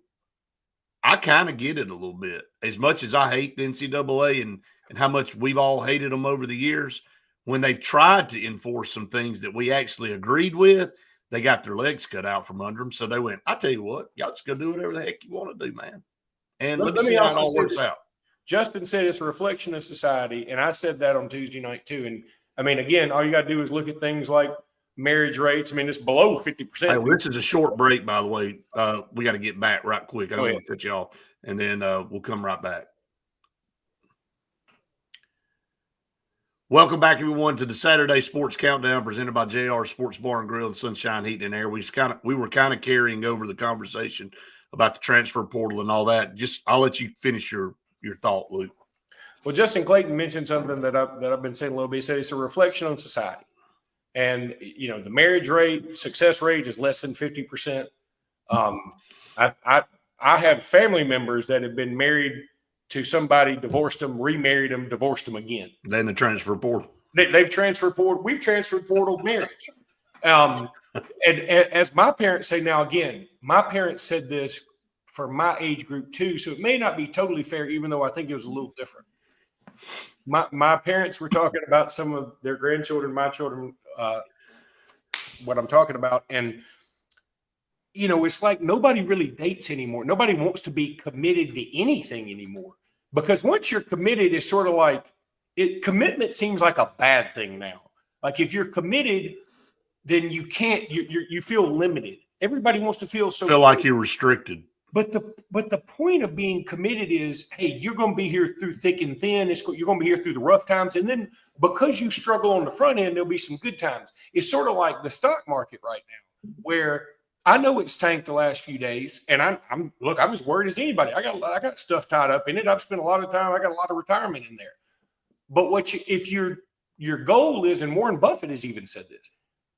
I kind of get it a little bit. As much as I hate the NCAA and how much we've all hated them over the years, when they've tried to enforce some things that we actually agreed with, they got their legs cut out from under them. So they went, I tell you what, y'all just go do whatever the heck you want to do, man. And let me see how it all works out. Justin said it's a reflection of society, and I said that on Tuesday night too. And I mean, again, all you got to do is look at things like marriage rates. I mean, it's below 50%. Hey, well, this is a short break, by the way. We got to get back right quick. I don't want to cut you off, and then we'll come right back. Welcome back, everyone, to the Saturday Sports Countdown presented by JR Sports Bar and Grill and Sunshine Heat and Air. We were kind of carrying over the conversation about the transfer portal and all that. I'll let you finish your thought, Luke. Well, Justin Clayton mentioned something that I've been saying a little bit. He said it's a reflection on society. And, the marriage rate, success rate is less than 50%. I have family members that have been married to somebody, divorced them, remarried them, divorced them again. Then the transfer portal. They've transferred portal. We've transferred portal marriage. And as my parents say now, again, my parents said this for my age group too, so it may not be totally fair, even though I think it was a little different. My parents were talking about some of their grandchildren, my children, what I'm talking about. And, it's like nobody really dates anymore. Nobody wants to be committed to anything anymore. Because once you're committed, it's sort of like commitment seems like a bad thing now. Like if you're committed, then you can't, you feel limited. Everybody wants to feel like you're restricted. But the point of being committed is, hey, you're going to be here through thick and thin. You're going to be here through the rough times. And then because you struggle on the front end, there'll be some good times. It's sort of like the stock market right now, where I know it's tanked the last few days. And I'm as worried as anybody. I got stuff tied up in it. I've spent a lot of time. I got a lot of retirement in there. But if your goal is, and Warren Buffett has even said this,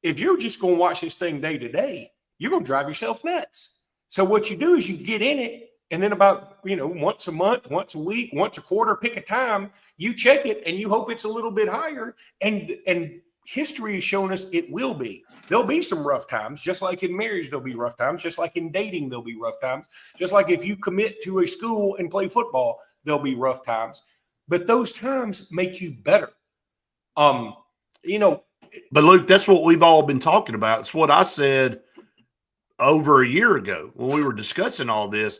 if you're just going to watch this thing day to day, you're going to drive yourself nuts. So what you do is you get in it, and then about, once a month, once a week, once a quarter, pick a time, you check it, and you hope it's a little bit higher. And history has shown us it will be. There'll be some rough times, just like in marriage, there'll be rough times, just like in dating, there'll be rough times, just like if you commit to a school and play football, there'll be rough times. But those times make you better. But Luke, that's what we've all been talking about. It's what I said over a year ago when we were discussing all this.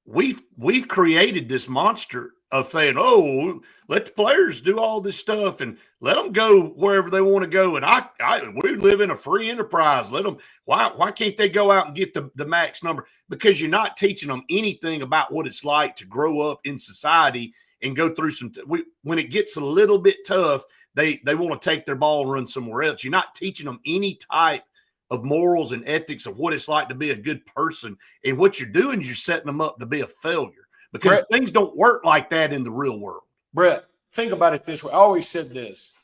We've created this monster of saying, "Oh, let the players do all this stuff and let them go wherever they want to go." And we live in a free enterprise. Let them. Why can't they go out and get the max number? Because you're not teaching them anything about what it's like to grow up in society and go through some. When it gets a little bit tough, they want to take their ball and run somewhere else. You're not teaching them any type of morals and ethics of what it's like to be a good person. And what you're doing is you're setting them up to be a failure. Because Brett, things don't work like that in the real world. Brett, think about it this way. I always said this.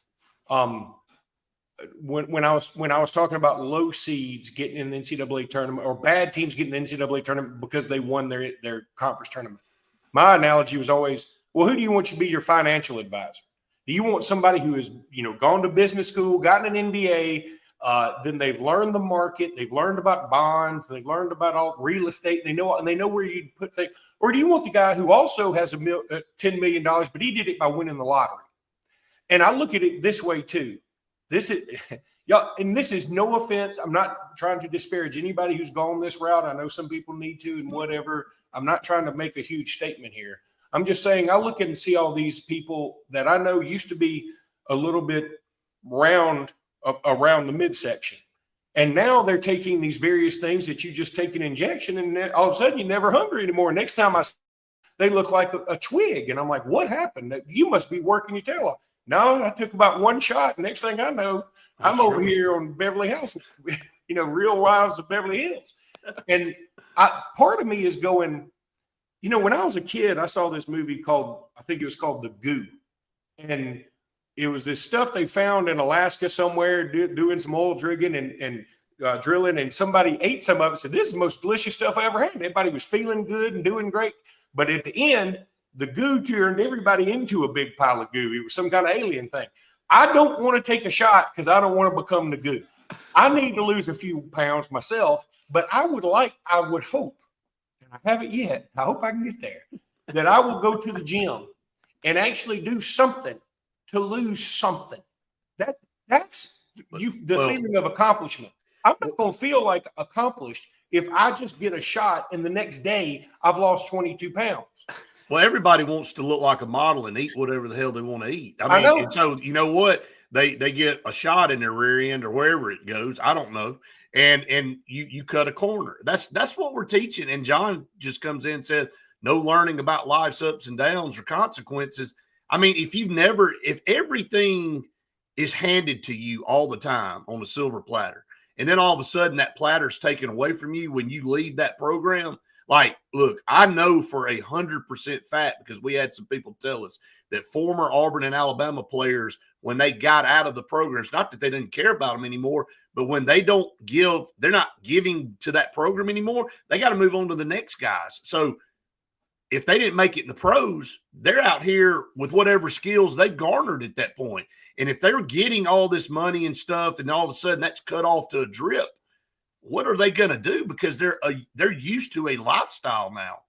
When I was talking about low seeds getting in the NCAA tournament or bad teams getting in the NCAA tournament because they won their conference tournament, my analogy was always, well, who do you want to be your financial advisor? Do you want somebody who has gone to business school, gotten an MBA, then they've learned the market, they've learned about bonds, they've learned about all real estate, they know where you put things? Or do you want the guy who also has $10 million, but he did it by winning the lottery? And I look at it this way too. This is y'all, and this is no offense. I'm not trying to disparage anybody who's gone this route. I know some people need to and whatever. I'm not trying to make a huge statement here. I'm just saying I look at and see all these people that I know used to be a little bit around the midsection. And now they're taking these various things that you just take an injection and all of a sudden you're never hungry anymore. Next time they look like a twig. And I'm like, what happened? You must be working your tail off. No, I took about one shot. Next thing I know, I'm over here on Beverly Hills, Real Wives of Beverly Hills. And part of me is going, when I was a kid, I saw this movie I think it was called The Goo. And it was this stuff they found in Alaska somewhere doing some oil drilling and drilling, and somebody ate some of it and said, this is the most delicious stuff I ever had. And everybody was feeling good and doing great. But at the end, the goo turned everybody into a big pile of goo. It was some kind of alien thing. I don't want to take a shot because I don't want to become the goo. I need to lose a few pounds myself, but I would hope, and I haven't yet, I hope I can get there, that I will go to the gym and actually do something to lose something. That's the feeling of accomplishment. I'm not going to feel like accomplished if I just get a shot and the next day I've lost 22 pounds. Well, everybody wants to look like a model and eat whatever the hell they want to eat. I know. And so you know what? They get a shot in their rear end or wherever it goes. I don't know. And you cut a corner. That's what we're teaching. And John just comes in and says, no learning about life's ups and downs or consequences. I mean, if everything is handed to you all the time on a silver platter, and then all of a sudden that platter's taken away from you when you leave that program, like, look, I know for 100% fact, because we had some people tell us that former Auburn and Alabama players, when they got out of the programs, not that they didn't care about them anymore, but when they're not giving to that program anymore, they got to move on to the next guys. So if they didn't make it in the pros, they're out here with whatever skills they've garnered at that point. And if they're getting all this money and stuff, and all of a sudden that's cut off to a drip, what are they going to do? Because they're used to a lifestyle now.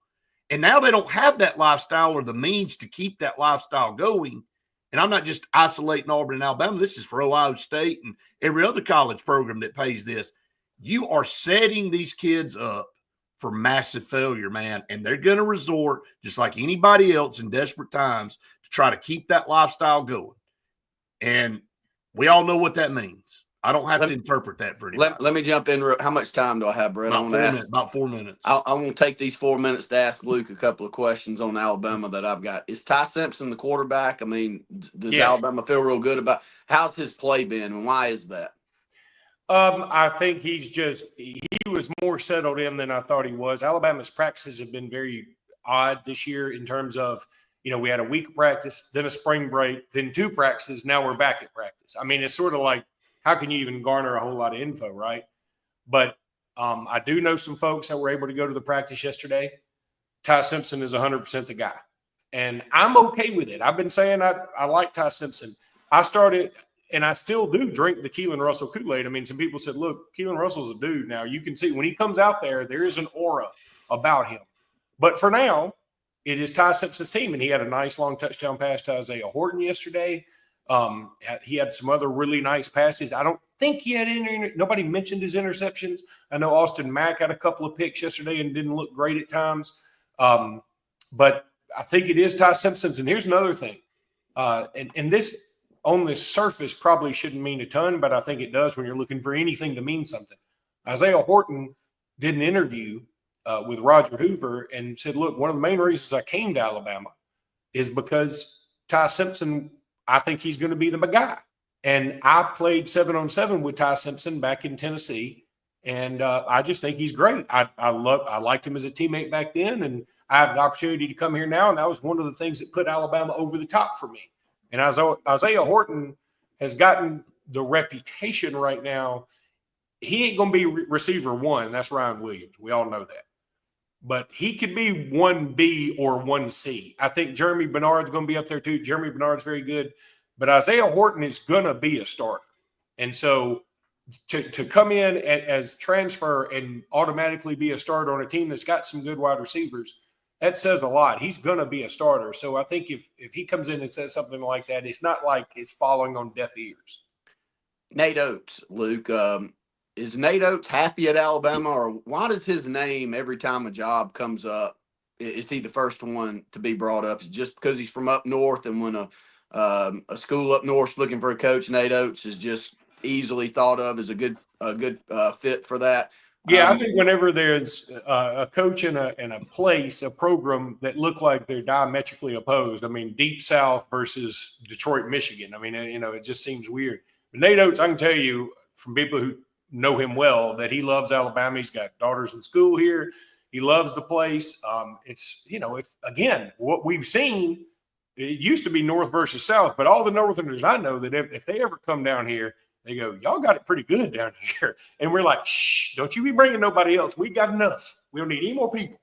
And now they don't have that lifestyle or the means to keep that lifestyle going. And I'm not just isolating Auburn and Alabama. This is for Ohio State and every other college program that pays this. You are setting these kids up for massive failure, man. And they're going to resort, just like anybody else in desperate times, to try to keep that lifestyle going. And we all know what that means. I don't have to interpret that for anybody. Let me jump in. How much time do I have, Brett? About 4 minutes. I'm going to take these 4 minutes to ask Luke a couple of questions on Alabama that I've got. Is Ty Simpson the quarterback? I mean, does Alabama feel real good about how's his play been, and why is that? I think he was more settled in than I thought he was. Alabama's practices have been very odd this year in terms of, we had a week of practice, then a spring break, then 2 practices. Now we're back at practice. I mean, it's sort of like, how can you even garner a whole lot of info, right? But I do know some folks that were able to go to the practice yesterday. Ty Simpson is 100% the guy. And I'm okay with it. I've been saying I like Ty Simpson. I started, and I still do drink the Keelan Russell Kool-Aid. I mean, some people said, look, Keelan Russell's a dude now. You can see when he comes out there is an aura about him. But for now, it is Ty Simpson's team. And he had a nice long touchdown pass to Isaiah Horton yesterday. He had some other really nice passes. I don't think he had any. Nobody mentioned his interceptions. I know Austin Mack had a couple of picks yesterday and didn't look great at times. But I think it is Ty Simpson's. And here's another thing. And this on the surface probably shouldn't mean a ton, but I think it does when you're looking for anything to mean something. Isaiah Horton did an interview with Roger Hoover and said, look, one of the main reasons I came to Alabama is because Ty Simpson, I think he's going to be the guy. And I played 7-on-7 with Ty Simpson back in Tennessee. And I just think he's great. I liked him as a teammate back then, and I have the opportunity to come here now, and that was one of the things that put Alabama over the top for me. And Isaiah Horton has gotten the reputation right now. He ain't going to be receiver one. That's Ryan Williams. We all know that. But he could be 1B or 1C. I think Jeremy Bernard's going to be up there too. Jeremy Bernard's very good. But Isaiah Horton is going to be a starter. And so to come in as transfer and automatically be a starter on a team that's got some good wide receivers, that says a lot. He's going to be a starter. So I think if he comes in and says something like that, it's not like it's falling on deaf ears. Nate Oates, Luke, is Nate Oates happy at Alabama, or why does his name every time a job comes up, is he the first one to be brought up? Is it just because he's from up north, and when a school up north is looking for a coach, Nate Oates is just easily thought of as a good fit for that? Yeah, I think whenever there's a coach in a place, a program that look like they're diametrically opposed. I mean, Deep South versus Detroit, Michigan. I mean, it just seems weird. But Nate Oates, I can tell you from people who know him well that he loves Alabama. He's got daughters in school here. He loves the place. It's, again, what we've seen, it used to be North versus South, but all the Northerners I know that if they ever come down here, they go, y'all got it pretty good down here. And we're like, shh, don't you be bringing nobody else. We got enough. We don't need any more people.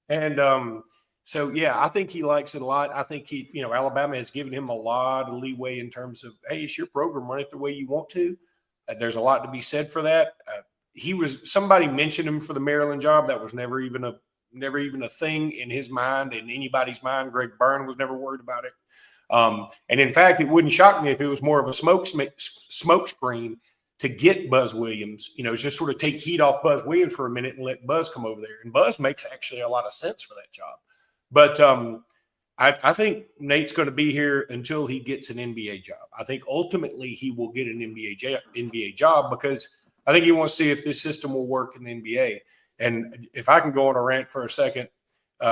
And so, yeah, I think he likes it a lot. I think Alabama has given him a lot of leeway in terms of, hey, it's your program, run it the way you want to. There's a lot to be said for that. Somebody mentioned him for the Maryland job. That was never even a thing in his mind, in anybody's mind. Greg Byrne was never worried about it. And in fact, it wouldn't shock me if it was more of a smoke screen to get Buzz Williams, just sort of take heat off Buzz Williams for a minute and let Buzz come over there. And Buzz makes actually a lot of sense for that job. But I think Nate's going to be here until he gets an NBA job. I think ultimately he will get an NBA job because I think he wants to see if this system will work in the NBA. And if I can go on a rant for a second,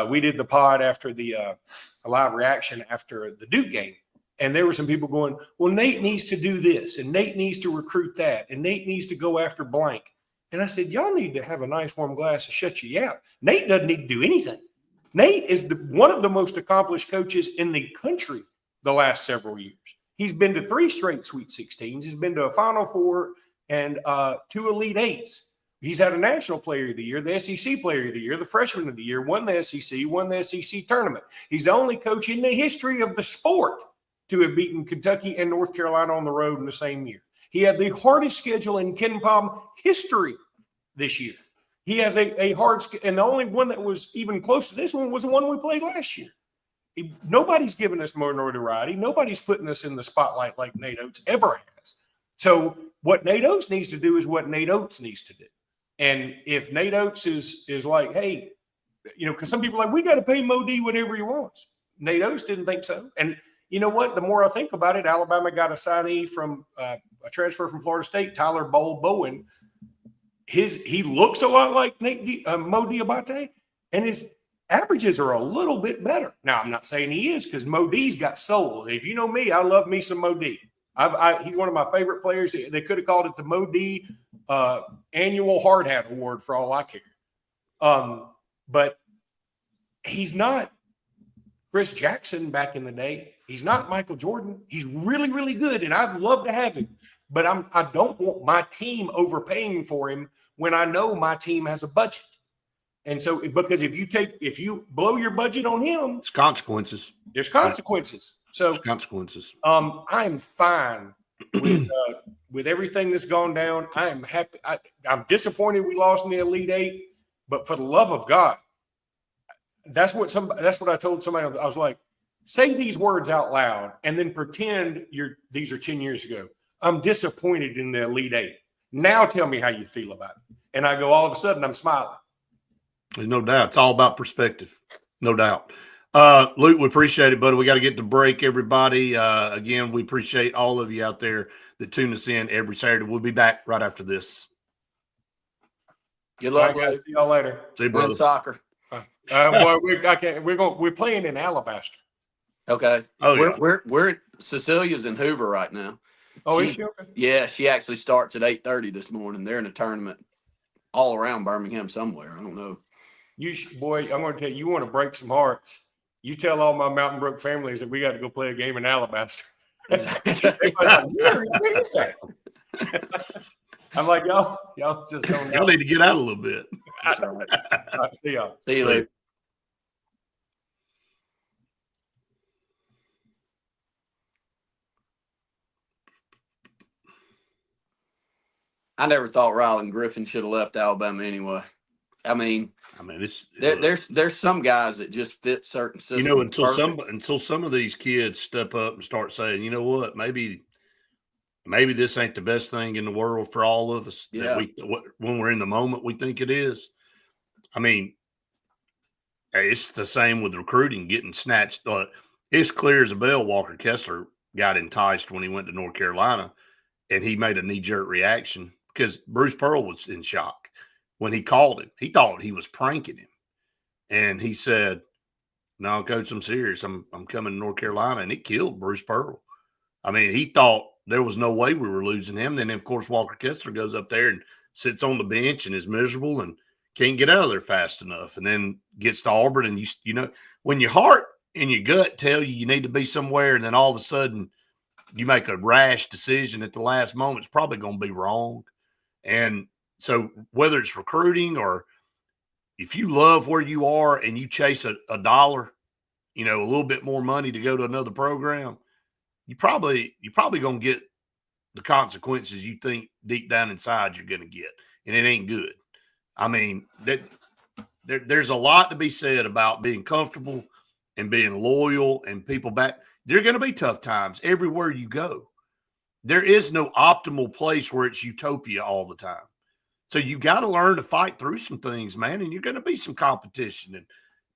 we did the pod after a live reaction after the Duke game. And there were some people going, well, Nate needs to do this, and Nate needs to recruit that, and Nate needs to go after blank. And I said, y'all need to have a nice warm glass of shut you out. Nate doesn't need to do anything. Nate is one of the most accomplished coaches in the country the last several years. He's been to 3 straight Sweet 16s. He's been to a Final Four and 2 Elite Eights. He's had a National Player of the Year, the SEC Player of the Year, the Freshman of the Year, won the SEC tournament. He's the only coach in the history of the sport to have beaten Kentucky and North Carolina on the road in the same year. He had the hardest schedule in KenPom history this year. He has a hard schedule, and the only one that was even close to this one was the one we played last year. Nobody's given us more notoriety. Nobody's putting us in the spotlight like Nate Oates ever has. So what Nate Oates needs to do is what Nate Oates needs to do. And if Nate Oates is like, hey, because some people are like, we got to pay Mo D whatever he wants. Nate Oates didn't think so. And you know what? The more I think about it, Alabama got a signee from a transfer from Florida State, Tyler Bowen. He looks a lot like Mo Diabate, and his averages are a little bit better. Now, I'm not saying he is because Mo D's got soul. If you know me, I love me some Mo D. He's one of my favorite players. They could have called it the Mo D annual hard hat award for all I care. But he's not Chris Jackson back in the day. He's not Michael Jordan. He's really, really good, and I'd love to have him. But I don't want my team overpaying for him when I know my team has a budget. And so, because if you blow your budget on him, it's consequences. There's consequences. So there's consequences. I'm fine with everything that's gone down. I am happy. I'm disappointed we lost in the Elite Eight, but for the love of God, that's what I told somebody. I was like, say these words out loud and then pretend these are 10 years ago. I'm disappointed in the Elite Eight. Now tell me how you feel about it. And I go, all of a sudden, I'm smiling. There's no doubt. It's all about perspective. No doubt. Luke, we appreciate it, buddy. We got to get to break, everybody. Again, we appreciate all of you out there that tune us in every Saturday. We'll be back right after this. Good luck, guys. Luke. See y'all later. See you, brother. Win soccer. Boy, we're playing in Alabaster. Okay. Oh, yeah. We're Cecilia's in Hoover right now. Oh, is she okay? Yeah, she actually starts at 8:30 this morning. They're in a tournament all around Birmingham somewhere. I don't know. Boy, I'm going to tell you, you want to break some hearts. You tell all my Mountain Brook families that we got to go play a game in Alabaster. Where is that? I'm like, y'all just don't know. Y'all need to get out a little bit. That's all right. All right, see y'all. See you later. I never thought Ryland Griffin should have left Alabama anyway. I mean, it's there's some guys that just fit certain systems. You know, until some of these kids step up and start saying, you know what, maybe this ain't the best thing in the world for all of us. Yeah. That when we're in the moment, we think it is. I mean, it's the same with recruiting, getting snatched. It's clear as a bell. Walker Kessler got enticed when he went to North Carolina, and he made a knee-jerk reaction because Bruce Pearl was in shock when he called him. He thought he was pranking him, and he said, "No, Coach, I'm serious. I'm coming to North Carolina," and it killed Bruce Pearl. I mean, he thought there was no way we were losing him. Then, of course, Walker Kessler goes up there and sits on the bench and is miserable and can't get out of there fast enough, and then gets to Auburn. And you know, when your heart and your gut tell you need to be somewhere, and then all of a sudden you make a rash decision at the last moment, it's probably going to be wrong. And so whether it's recruiting or if you love where you are and you chase a dollar, you know, a little bit more money to go to another program, you're probably going to get the consequences you think deep down inside you're going to get, and it ain't good. I mean, there's a lot to be said about being comfortable and being loyal and people back. There are going to be tough times everywhere you go. There is no optimal place where it's utopia all the time. So you got to learn to fight through some things, man, and you're going to be some competition. And,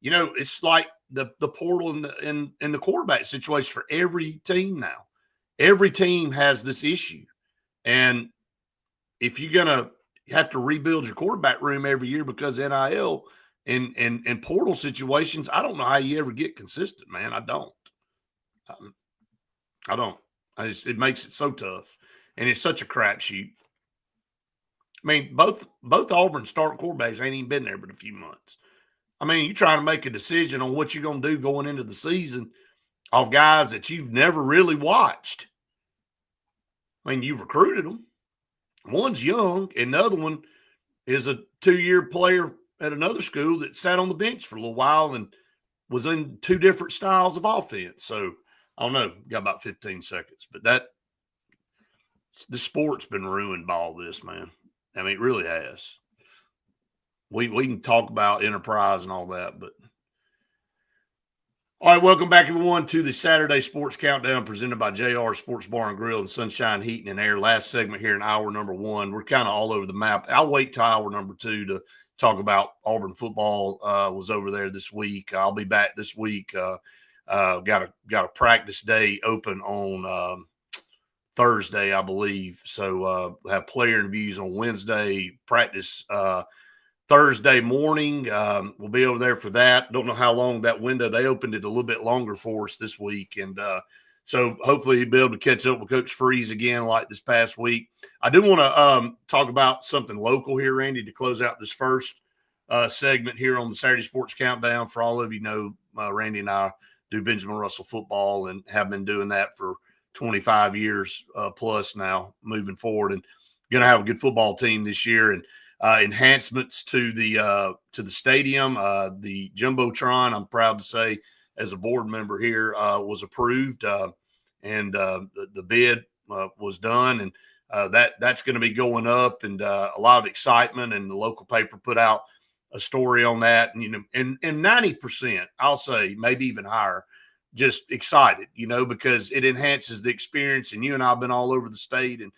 you know, it's like the portal and the quarterback situation for every team now. Every team has this issue. And if you're going to have to rebuild your quarterback room every year because NIL and portal situations, I don't know how you ever get consistent, man. I don't. It makes it so tough, and it's such a crapshoot. I mean, both Auburn starting quarterbacks ain't even been there but a few months. I mean, you're trying to make a decision on what you're going to do going into the season off guys that you've never really watched. I mean, you've recruited them. One's young, and the other one is a 2-year player at another school that sat on the bench for a little while and was in 2 different styles of offense. So, I don't know, got about 15 seconds. But the sport's been ruined by all this, man. I mean, it really has. We can talk about enterprise and all that, but all right, welcome back, everyone, to the Saturday Sports Countdown presented by JR Sports Bar and Grill and Sunshine Heating and Air. Last segment here in hour number 1. We're kind of all over the map. I'll wait till hour number 2 to talk about Auburn football. Was over there this week. I'll be back this week. Got a practice day open on Thursday, I believe. So have player interviews on Wednesday, practice Thursday morning. We'll be over there for that. Don't know how long that window. They opened it a little bit longer for us this week. And so hopefully you'll be able to catch up with Coach Freeze again like this past week. I do want to talk about something local here, Randy, to close out this first segment here on the Saturday Sports Countdown. For all of you know, Randy and I do Benjamin Russell football and have been doing that for 25 years plus now moving forward, and going to have a good football team this year. And enhancements to the stadium, the Jumbotron, I'm proud to say, as a board member here, was approved, and the bid was done, and that's going to be going up, and a lot of excitement. And the local paper put out a story on that, and 90%, I'll say, maybe even higher, just excited, because it enhances the experience. And you and I have been all over the state, and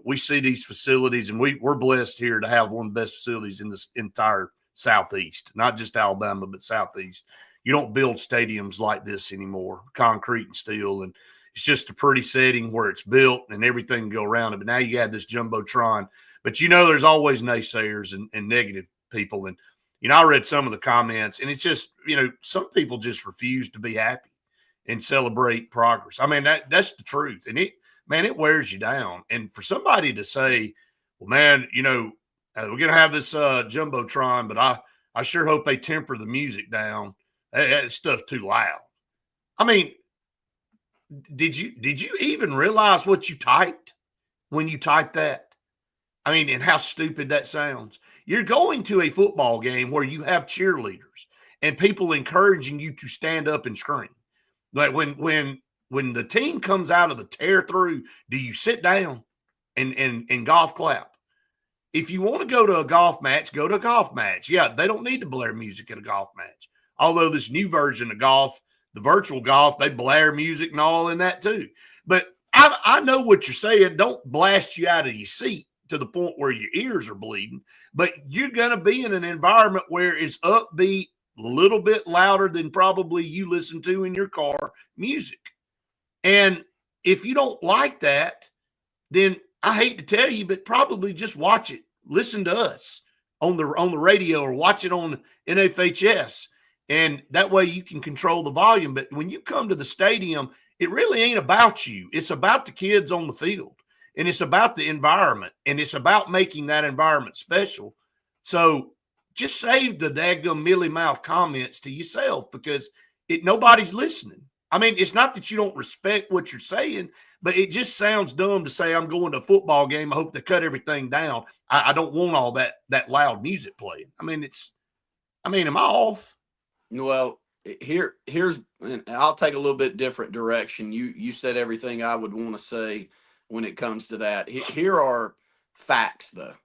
we see these facilities, and we're blessed here to have one of the best facilities in this entire Southeast, not just Alabama, but Southeast. you don't build stadiums like this anymore, concrete and steel, and it's just a pretty setting where it's built and everything can go around it. But now you have this jumbotron. But there's always naysayers and negative people. And I read some of the comments, and it's just some people just refuse to be happy and celebrate progress. I mean, that's the truth, and it wears you down. And for somebody to say, well, man, we're gonna have this jumbotron, but I sure hope they temper the music down. That stuff too loud. I mean, did you even realize what you typed when you typed that? I mean, and how stupid that sounds. You're going to a football game where you have cheerleaders and people encouraging you to stand up and scream. Like when the team comes out of the tear through, do you sit down and golf clap? If you want to go to a golf match, go to a golf match. Yeah, they don't need to blare music at a golf match. Although this new version of golf, the virtual golf, they blare music and all in that too. But I know what you're saying. Don't blast you out of your seat to the point where your ears are bleeding. But you're going to be in an environment where it's upbeat, a little bit louder than probably you listen to in your car music. And if you don't like that, then I hate to tell you, but probably just watch it. Listen to us on the radio or watch it on NFHS. And that way you can control the volume. But when you come to the stadium, it really ain't about you. It's about the kids on the field. And it's about the environment. And it's about making that environment special. So just save the daggum mealy-mouthed comments to yourself because nobody's listening. I mean, it's not that you don't respect what you're saying, but it just sounds dumb to say I'm going to a football game. I hope they cut everything down. I don't want all that loud music playing. I mean, am I off? Well, here's and I'll take a little bit different direction. You said everything I would want to say when it comes to that. Here are facts, though.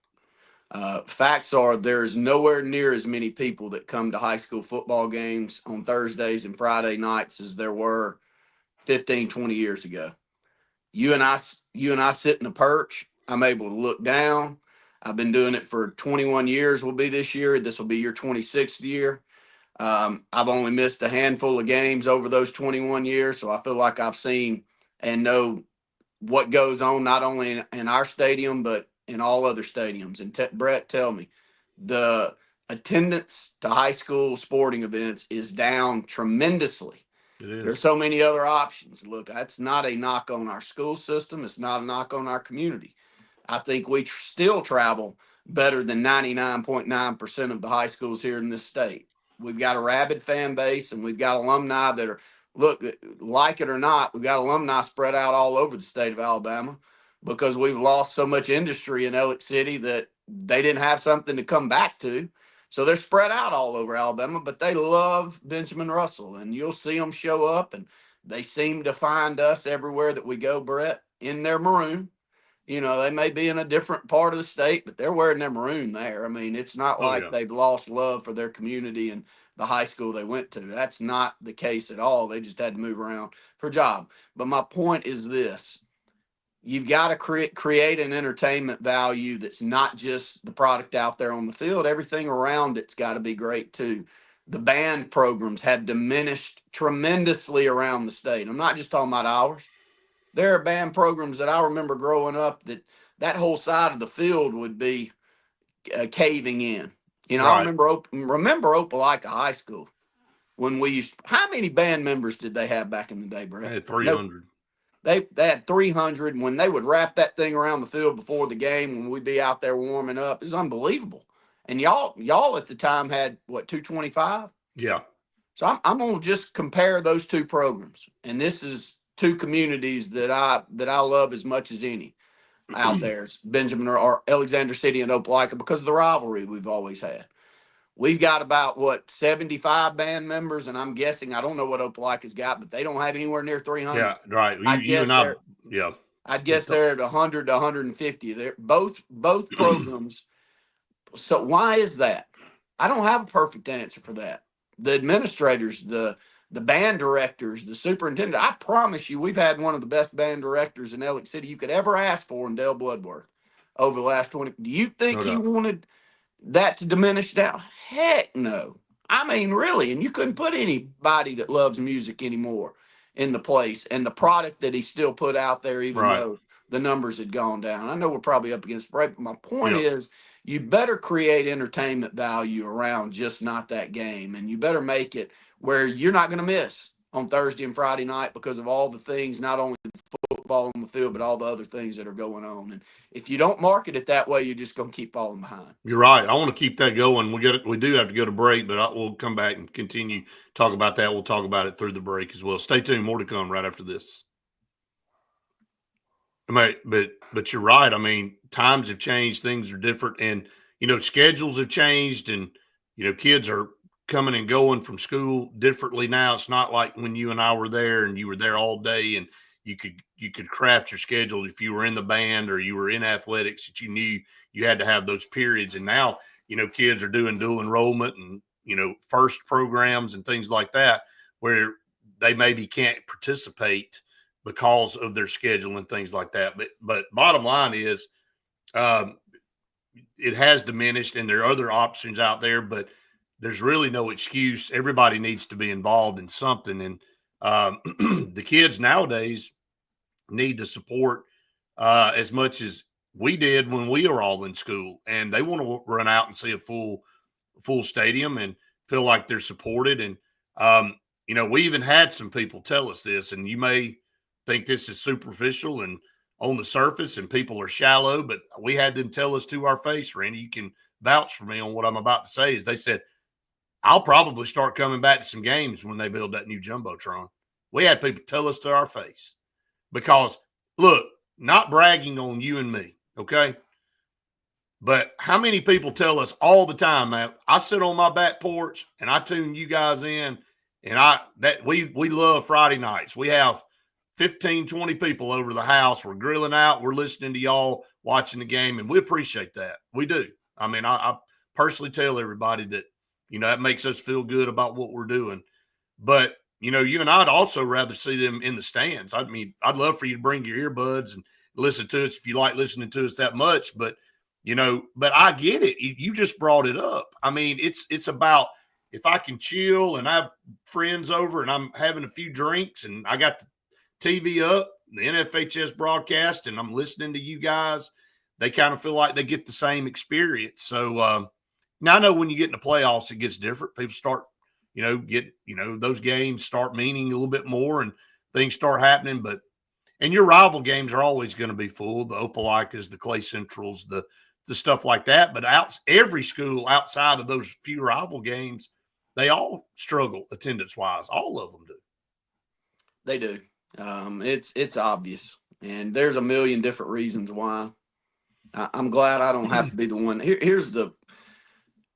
Facts are there's nowhere near as many people that come to high school football games on Thursdays and Friday nights as there were 15, 20 years ago. You and I sit in a perch. I'm able to look down. I've been doing it for 21 years, will be this year. This will be your 26th year. I've only missed a handful of games over those 21 years, so I feel like I've seen and know what goes on not only in our stadium, but in all other stadiums. And Brett, tell me, the attendance to high school sporting events is down tremendously. It is. There's so many other options. Look, that's not a knock on our school system. It's not a knock on our community. I think we still travel better than 99.9% of the high schools here in this state. We've got a rabid fan base, and we've got alumni that are, look, like it or not, we've got alumni spread out all over the state of Alabama because we've lost so much industry in Elliott City that they didn't have something to come back to. So they're spread out all over Alabama, but they love Benjamin Russell, and you'll see them show up, and they seem to find us everywhere that we go, Brett, in their maroon. You know, they may be in a different part of the state, but they're wearing their maroon there. I mean, it's not like they've lost love for their community and the high school they went to. That's not the case at all. They just had to move around for a job. But my point is this. You've got to create an entertainment value that's not just the product out there on the field. Everything around it's got to be great, too. The band programs have diminished tremendously around the state. I'm not just talking about ours. There are band programs that I remember growing up that whole side of the field would be caving in. You know, right. I remember Opelika High School when we used. How many band members did they have back in the day, Brett? They had 300. They had 300. When they would wrap that thing around the field before the game, when we'd be out there warming up, it was unbelievable. And y'all at the time had what, 225? Yeah. So I'm gonna just compare those two programs, and this is two communities that I love as much as any out there. It's Benjamin or Alexander City and Opelika because of the rivalry we've always had. We've got about 75 band members, and I'm guessing I don't know what Opelika's got, but they don't have anywhere near 300. Yeah, right. I'd guess they're at 100 to 150. They're both programs. So why is that? I don't have a perfect answer for that. The administrators, the band directors, the superintendent, I promise you, we've had one of the best band directors in Elliott City you could ever ask for in Dale Bloodworth over the last 20. Do you think he wanted that to diminish down? Heck no. I mean, really, and you couldn't put anybody that loves music anymore in the place and the product that he still put out there, even Right. though the numbers had gone down. I know we're probably up against the break, but my point Yep. is you better create entertainment value around just not that game. And you better make it where you're not going to miss on Thursday and Friday night because of all the things, not only football on the field, but all the other things that are going on. And if you don't market it that way, you're just going to keep falling behind. You're right. I want to keep that going. We do have to go to break, but we'll come back and continue talk about that. We'll talk about it through the break as well. Stay tuned. More to come right after this. But you're right. I mean, times have changed. Things are different, and schedules have changed, and kids are coming and going from school differently now. It's not like when you and I were there, and you were there all day, and you could craft your schedule if you were in the band or you were in athletics that you knew you had to have those periods. And now, kids are doing dual enrollment and, first programs and things like that, where they maybe can't participate because of their schedule and things like that. But bottom line is, it has diminished and there are other options out there, but there's really no excuse. Everybody needs to be involved in something. And the kids nowadays need the support as much as we did when we were all in school, and they want to run out and see a full stadium and feel like they're supported. And we even had some people tell us this, and you may think this is superficial and on the surface and people are shallow, but we had them tell us to our face, Randy, you can vouch for me on what I'm about to say, is they said, I'll probably start coming back to some games when they build that new Jumbotron. We had people tell us to our face because, look, not bragging on you and me, okay? But how many people tell us all the time, man, I sit on my back porch and I tune you guys in, and we love Friday nights. We have 15, 20 people over the house. We're grilling out. We're listening to y'all, watching the game, and we appreciate that. We do. I mean, I personally tell everybody that, that makes us feel good about what we're doing. But, you and I'd also rather see them in the stands. I mean, I'd love for you to bring your earbuds and listen to us if you like listening to us that much. But, but I get it. You just brought it up. I mean, it's about if I can chill and I have friends over and I'm having a few drinks and I got the TV up, the NFHS broadcast, and I'm listening to you guys, they kind of feel like they get the same experience. So now I know when you get in the playoffs, it gets different. People start, those games start meaning a little bit more and things start happening. And your rival games are always going to be full. The Opelikas, the Clay Centrals, the stuff like that. But every school outside of those few rival games, they all struggle attendance-wise. All of them do. They do. It's obvious, and there's a million different reasons why. I'm glad I don't have to be the one. Here's the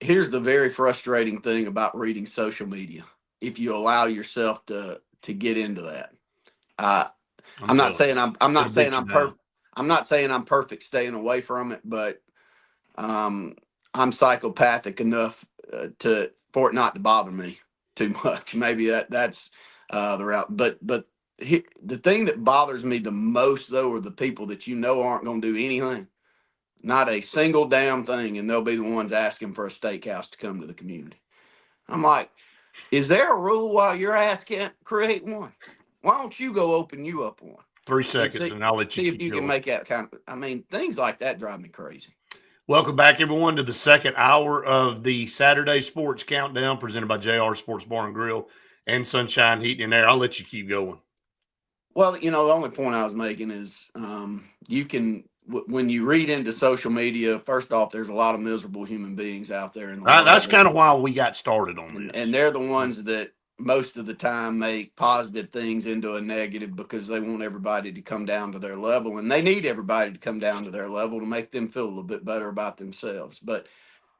very frustrating thing about reading social media. If you allow yourself to get into that, I'm not saying I'm perfect. I'm not saying I'm perfect staying away from it, but I'm psychopathic enough for it not to bother me too much. Maybe that's the route, but. The thing that bothers me the most, though, are the people that aren't going to do anything, not a single damn thing, and they'll be the ones asking for a steakhouse to come to the community. I'm like, is there a rule why your ass can't create one? Why don't you go open you up one? 3 seconds, and I'll let you see keep if you going. can make that kind of. I mean, things like that drive me crazy. Welcome back, everyone, to the second hour of the Saturday Sports Countdown presented by JR Sports Bar and Grill and Sunshine Heating and Air. I'll let you keep going. Well, the only point I was making is you can, when you read into social media, first off, there's a lot of miserable human beings out there. In the world. That's kind of why we got started on this. And they're the ones that most of the time make positive things into a negative because they want everybody to come down to their level. And they need everybody to come down to their level to make them feel a little bit better about themselves. But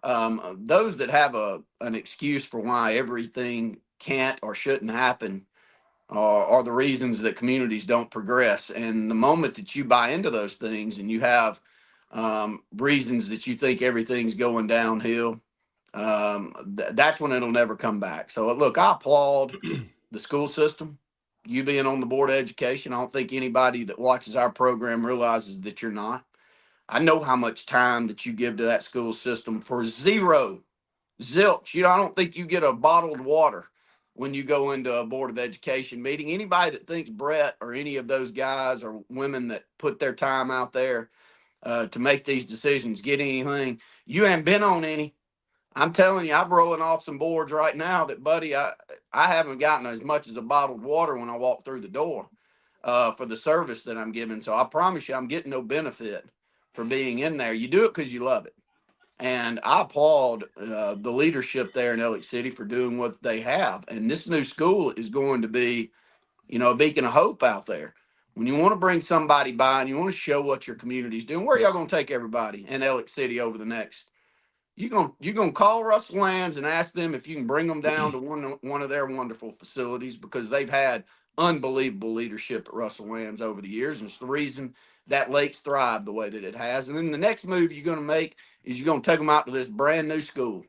those that have an excuse for why everything can't or shouldn't happen are the reasons that communities don't progress. And the moment that you buy into those things and you have reasons that you think everything's going downhill, that's when it'll never come back. So, look, I applaud the school system. You being on the Board of Education, I don't think anybody that watches our program realizes that you're not. I know how much time that you give to that school system for zero Zilch. I don't think you get a bottled water when you go into a Board of Education meeting. Anybody that thinks Brett or any of those guys or women that put their time out there to make these decisions get anything, you haven't been on any. I'm telling you, I'm rolling off some boards right now that, buddy, I haven't gotten as much as a bottled water when I walk through the door for the service that I'm giving. So I promise you, I'm getting no benefit for being in there. You do it because you love it. And I applaud the leadership there in Elliott City for doing what they have. And this new school is going to be, a beacon of hope out there. When you want to bring somebody by and you want to show what your community is doing, where are y'all going to take everybody in Elliott City over the next? You're gonna call Russell Lands and ask them if you can bring them down to one of their wonderful facilities, because they've had unbelievable leadership at Russell Lands over the years, and it's the reason that Lake's thrived the way that it has. And then the next move you're gonna make is you're gonna take them out to this brand new school,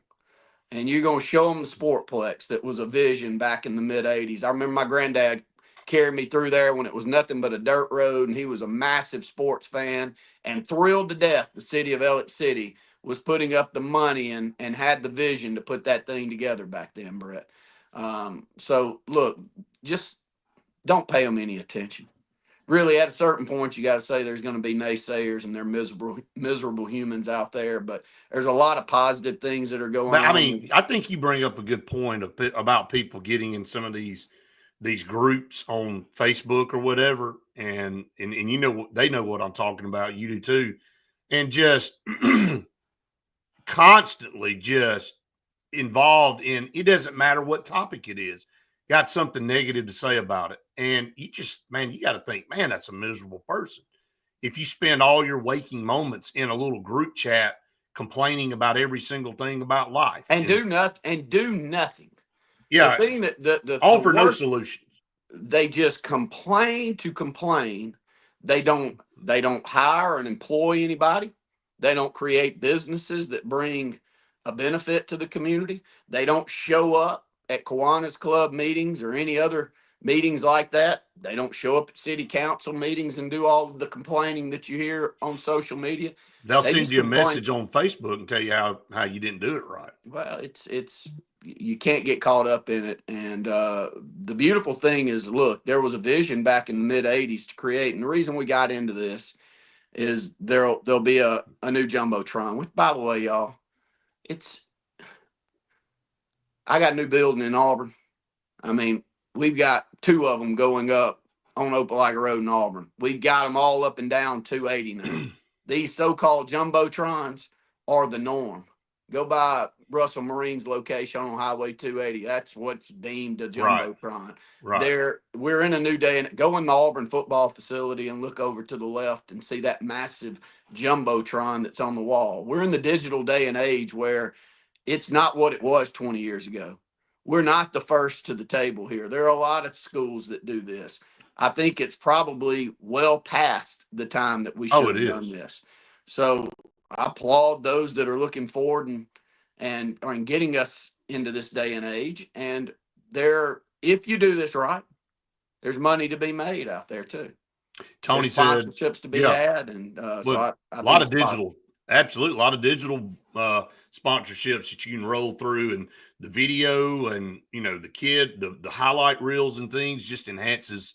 and you're gonna show them the Sportplex that was a vision back in the mid '80s. I remember my granddad carried me through there when it was nothing but a dirt road, and he was a massive sports fan and thrilled to death the city of Elliott City was putting up the money and had the vision to put that thing together back then, Brett. So look, just don't pay them any attention. Really, at a certain point, you got to say there's going to be naysayers and they're miserable humans out there. But there's a lot of positive things that are going on. I mean, I think you bring up a good point about people getting in some of these groups on Facebook or whatever, and they know what I'm talking about. You do too, and just constantly just involved in, it doesn't matter what topic it is, got something negative to say about it. And you got to think, man, that's a miserable person. If you spend all your waking moments in a little group chat complaining about every single thing about life and do nothing. Yeah. The thing that offer no solutions. They just complain to complain. They don't hire and employ anybody. They don't create businesses that bring a benefit to the community. They don't show up at Kiwanis Club meetings or any other meetings like that. They don't show up at city council meetings and do all of the complaining that you hear on social media. They'll send you a message on Facebook and tell you how you didn't do it right. Well, it's you can't get caught up in it. And the beautiful thing is, look, there was a vision back in the mid '80s to create, and the reason we got into this is there'll be a new Jumbotron. Which, by the way, y'all, I got a new building in Auburn. I mean, we've got 2 of them going up on Opelika Road in Auburn. We've got them all up and down 280 now. These so-called Jumbotrons are the norm. Go by Russell Marine's location on Highway 280. That's what's deemed a Jumbotron. Right. We're in a new day. And go in the Auburn football facility and look over to the left and see that massive Jumbotron that's on the wall. We're in the digital day and age where it's not what it was 20 years ago. We're not the first to the table here. There are a lot of schools that do this. I think it's probably well past the time that we should have done this. So I applaud those that are looking forward and are getting us into this day and age. And if you do this right, there's money to be made out there too. Tony there's said sponsorships to be had, and so a lot of digital, absolutely, a lot of digital sponsorships that you can roll through, and the video and the highlight reels and things just enhances.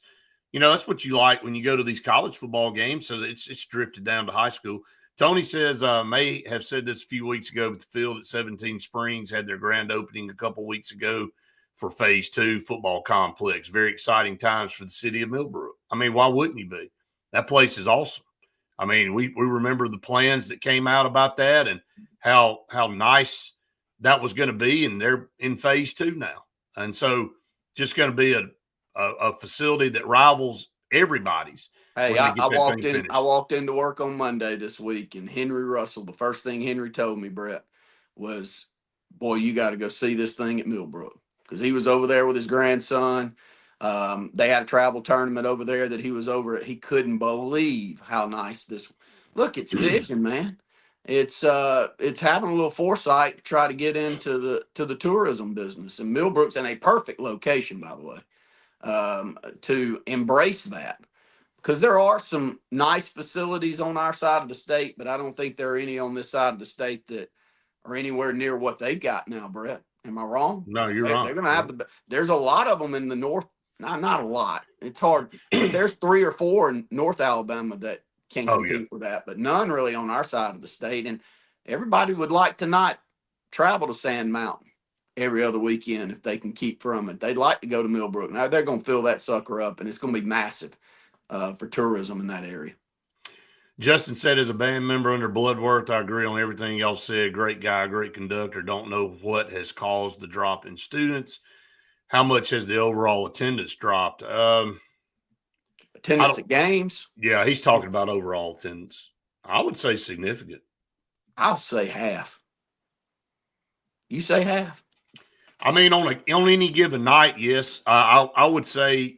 That's what you like when you go to these college football games. So it's drifted down to high school. Tony says, may have said this a few weeks ago, but the field at 17 Springs had their grand opening a couple weeks ago for Phase 2 football complex. Very exciting times for the city of Millbrook. I mean, why wouldn't you be? That place is awesome. I mean, we remember the plans that came out about that and how nice that was going to be, and they're in Phase 2 now. And so just going to be a facility that rivals everybody's. Hey, I walked into work on Monday this week, and Henry Russell, the first thing Henry told me, Brett, was, boy, you got to go see this thing at Millbrook, because he was over there with his grandson. They had a travel tournament over there that he was over at. He couldn't believe how nice this. Look, it's vision, man. It's having a little foresight to try to get into the tourism business, and Millbrook's in a perfect location, by the way, to embrace that. Because there are some nice facilities on our side of the state, but I don't think there are any on this side of the state that are anywhere near what they've got now, Brett. Am I wrong? No, you're They're right. going to have there's a lot of them in the north. Not a lot. It's hard, but there's 3 or 4 in North Alabama that can compete with that, but none really on our side of the state. And everybody would like to not travel to Sand Mountain every other weekend if they can keep from it. They'd like to go to Millbrook. Now they're going to fill that sucker up, and it's going to be massive for tourism in that area. Justin said, as a band member under Bloodworth, I agree on everything y'all said. Great guy, great conductor. Don't know what has caused the drop in students. How much has the overall attendance dropped? Attendance at games? Yeah, he's talking about overall attendance. I would say significant. I'll say half. You say half? I mean, on any given night, yes. I would say,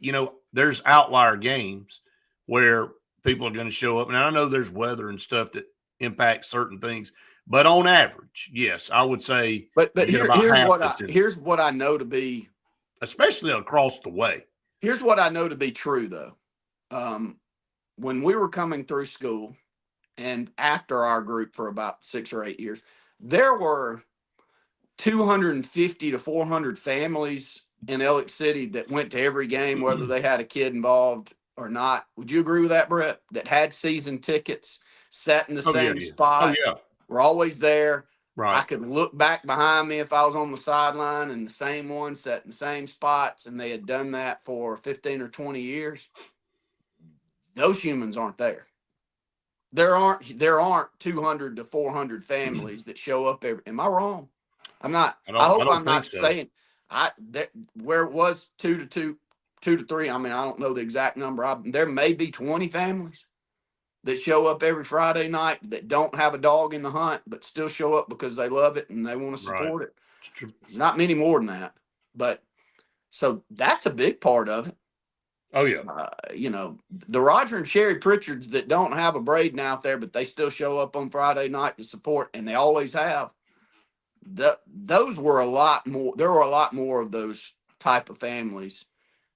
there's outlier games where people are going to show up. And I know there's weather and stuff that impacts certain things, but on average, yes, I would say. But here's what I know to be, especially across the way. Here's what I know to be true, though. When we were coming through school, and after our group for about 6 or 8 years, there were 250 to 400 families in Elliott City that went to every game, whether they had a kid involved or not. Would you agree with that, Brett? That had season tickets, sat in the same spot. Oh, yeah. We're always there. Right. I could look back behind me if I was on the sideline, and the same one sat in the same spots, and they had done that for 15 or 20 years. Those humans aren't there. There aren't 200 to 400 families that show up every. Am I wrong? I'm not. I hope I'm not saying where it was 2 to 3. I mean, I don't know the exact number. There may be 20 families that show up every Friday night that don't have a dog in the hunt, but still show up because they love it and they want to support it. There's not many more than that, but so that's a big part of it. Oh yeah. The Roger and Sherry Pritchards that don't have a Braden out there, but they still show up on Friday night to support, and they always have. Those were a lot more. There were a lot more of those type of families,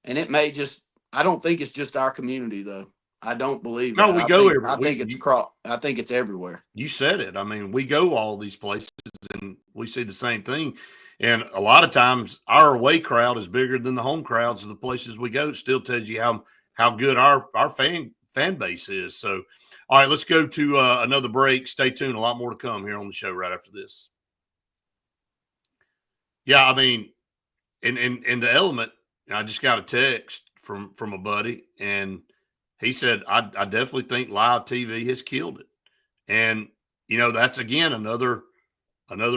and it may just. I don't think it's just our community, though. I don't believe. No, we go everywhere. I think it's across. I think it's everywhere. You said it. I mean, we go all these places, and we see the same thing. And a lot of times, our away crowd is bigger than the home crowds of the places we go. It still tells you how good our fan base is. So, all right, let's go to another break. Stay tuned. A lot more to come here on the show right after this. Yeah, I mean, in the element, I just got a text from a buddy, and he said, I definitely think live TV has killed it. And, that's, again, another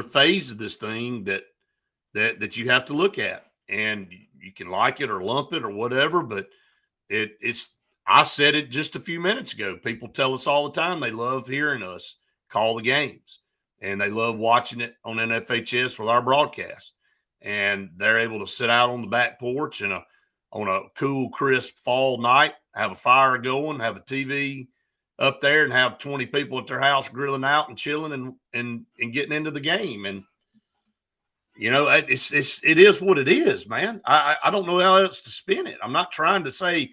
phase of this thing that you have to look at. And you can like it or lump it or whatever, but it's I said it just a few minutes ago. People tell us all the time they love hearing us call the games, and they love watching it on NFHS with our broadcast. And they're able to sit out on the back porch and on a cool, crisp fall night, have a fire going, have a TV up there, and have 20 people at their house grilling out and chilling and getting into the game. And it is what it is, man. I don't know how else to spin it. I'm not trying to say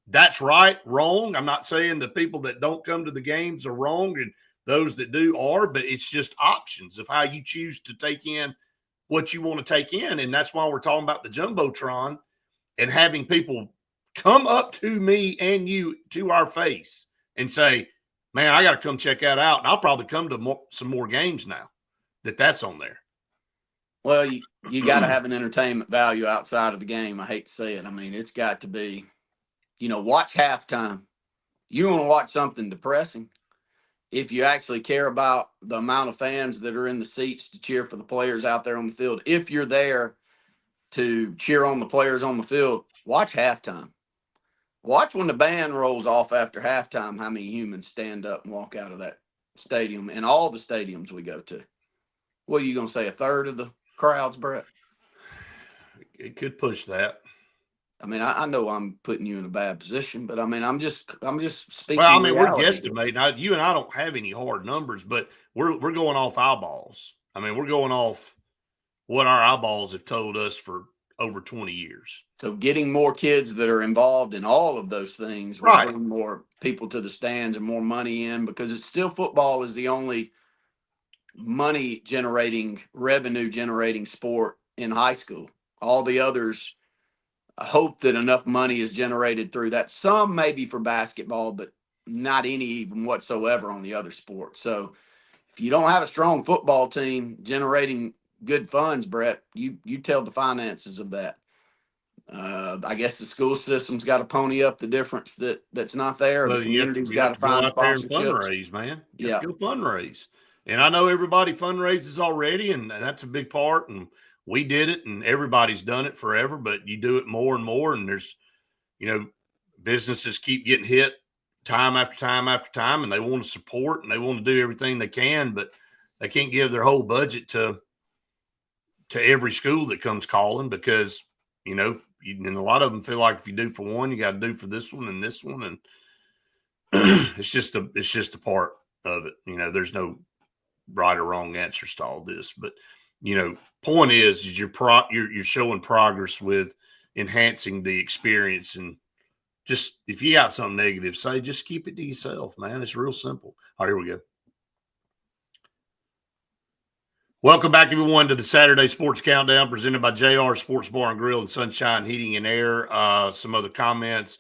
that's right, wrong. I'm not saying the people that don't come to the games are wrong and those that do are, but it's just options of how you choose to take in what you want to take in. And that's why we're talking about the Jumbotron and having people come up to me and you to our face and say, man, I got to come check that out. And I'll probably come to some more games now that's on there. Well, you got to have an entertainment value outside of the game. I hate to say it. I mean, it's got to be, watch halftime. You want to watch something depressing. If you actually care about the amount of fans that are in the seats to cheer for the players out there on the field, if you're there to cheer on the players on the field, watch halftime. Watch when the band rolls off after halftime, how many humans stand up and walk out of that stadium and all the stadiums we go to. What are you going to say, a third of the crowds, Brett? It could push that. I mean, I know I'm putting you in a bad position, but I mean, I'm just speaking. Well, I mean, we're guesstimating. Now, you and I don't have any hard numbers, but we're going off eyeballs. I mean, we're going off what our eyeballs have told us for over 20 years. So getting more kids that are involved in all of those things will bring more people to the stands and more money in, because it's still football is the only revenue generating sport in high school. All the others hope that enough money is generated through that. Some maybe for basketball, but not any even whatsoever on the other sports. So if you don't have a strong football team generating good funds, Brett, you tell the finances of that. I guess the school system's got to pony up the difference that's not there. Well, the community's you got have to go find out there and sponsorships. fundraise, man. Yeah, go fundraise. And I know everybody fundraises already, and that's a big part. And we did it, and everybody's done it forever. But you do it more and more, and there's, businesses keep getting hit time after time after time, and they want to support and they want to do everything they can, but they can't give their whole budget to every school that comes calling because, and a lot of them feel like if you do for one, you got to do for this one and this one. And it's just a part of it. There's no right or wrong answers to all this, but, point is you're showing progress with enhancing the experience. And just, if you got something negative, just keep it to yourself, man. It's real simple. All right, here we go. Welcome back, everyone, to the Saturday Sports Countdown presented by JR Sports Bar and Grill and Sunshine Heating and Air. Some other comments.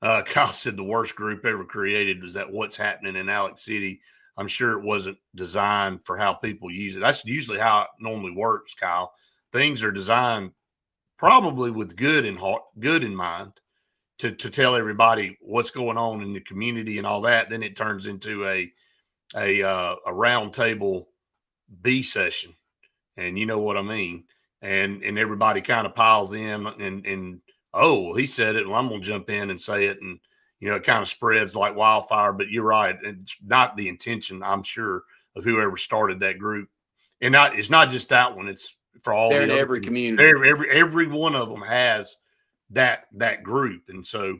Kyle said the worst group ever created was that What's Happening in Alex City. I'm sure it wasn't designed for how people use it. That's usually how it normally works, Kyle. Things are designed probably with good in mind to tell everybody what's going on in the community and all that. Then it turns into a round table B session, and you know what I mean, and everybody kind of piles in and he said it, well, I'm gonna jump in and say it, and it kind of spreads like wildfire. But you're right, it's not the intention, I'm sure, of whoever started that group. And it's not just that one, it's for all in every community. Every one of them has that group. And so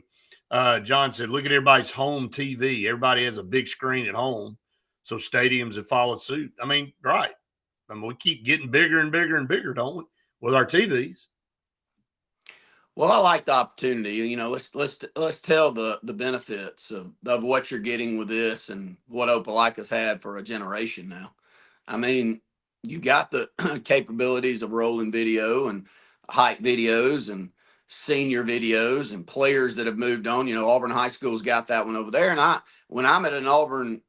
John said, look at everybody's home TV. Everybody has a big screen at home. So stadiums have followed suit. I mean, right. We keep getting bigger and bigger and bigger, don't we, with our TVs? Well, I like the opportunity. Let's tell the benefits of what you're getting with this and what Opelika's had for a generation now. I mean, you got the capabilities of rolling video and hype videos and senior videos and players that have moved on. Auburn High School's got that one over there. And when I'm at an Auburn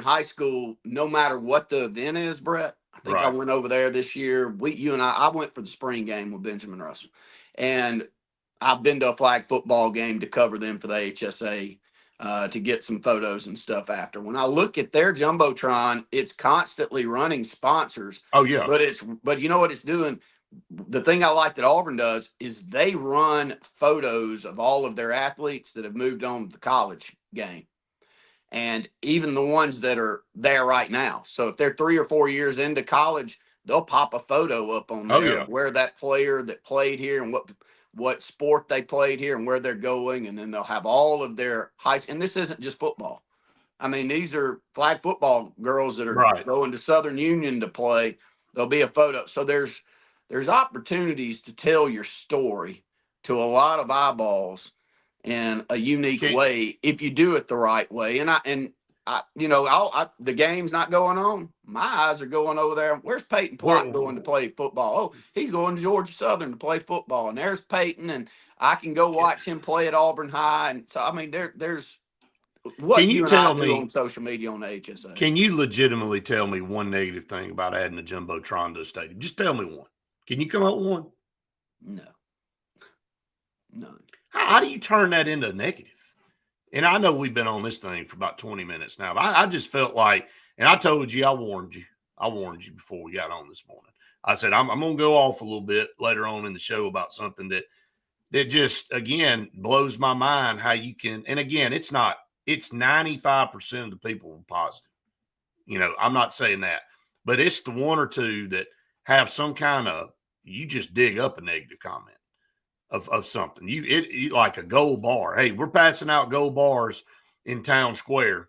High School, no matter what the event is, Brett, I think I went over there this year. I went for the spring game with Benjamin Russell. And I've been to a flag football game to cover them for the HSA to get some photos and stuff after. When I look at their Jumbotron, it's constantly running sponsors. Oh, yeah. But you know what it's doing? The thing I like that Auburn does is they run photos of all of their athletes that have moved on to the college game. And even the ones that are there right now. So if they're 3 or 4 years into college, they'll pop a photo up on there where that player that played here and what sport they played here and where they're going. And then they'll have all of their and this isn't just football. I mean, these are flag football girls that are going to Southern Union to play. There'll be a photo. So there's opportunities to tell your story to a lot of eyeballs in a unique way if you do it the right way. And the game's not going on. My eyes are going over there. Where's Peyton Plott going to play football? Oh, he's going to Georgia Southern to play football. And there's Peyton, and I can go watch him play at Auburn High. And so, I mean, there's what can you tell me on social media on the HSA. Can you legitimately tell me one negative thing about adding a Jumbotron to the stadium? Just tell me one. Can you come up with one? No. None. How do you turn that into a negative? And I know we've been on this thing for about 20 minutes now, but I just felt like, and I told you, I warned you before we got on this morning. I said, I'm going to go off a little bit later on in the show about something that just, again, blows my mind how you can, and again, it's 95% of the people are positive. I'm not saying that, but it's the one or two that have some kind of, you just dig up a negative comment of something. You like a gold bar. Hey, we're passing out gold bars in Town Square.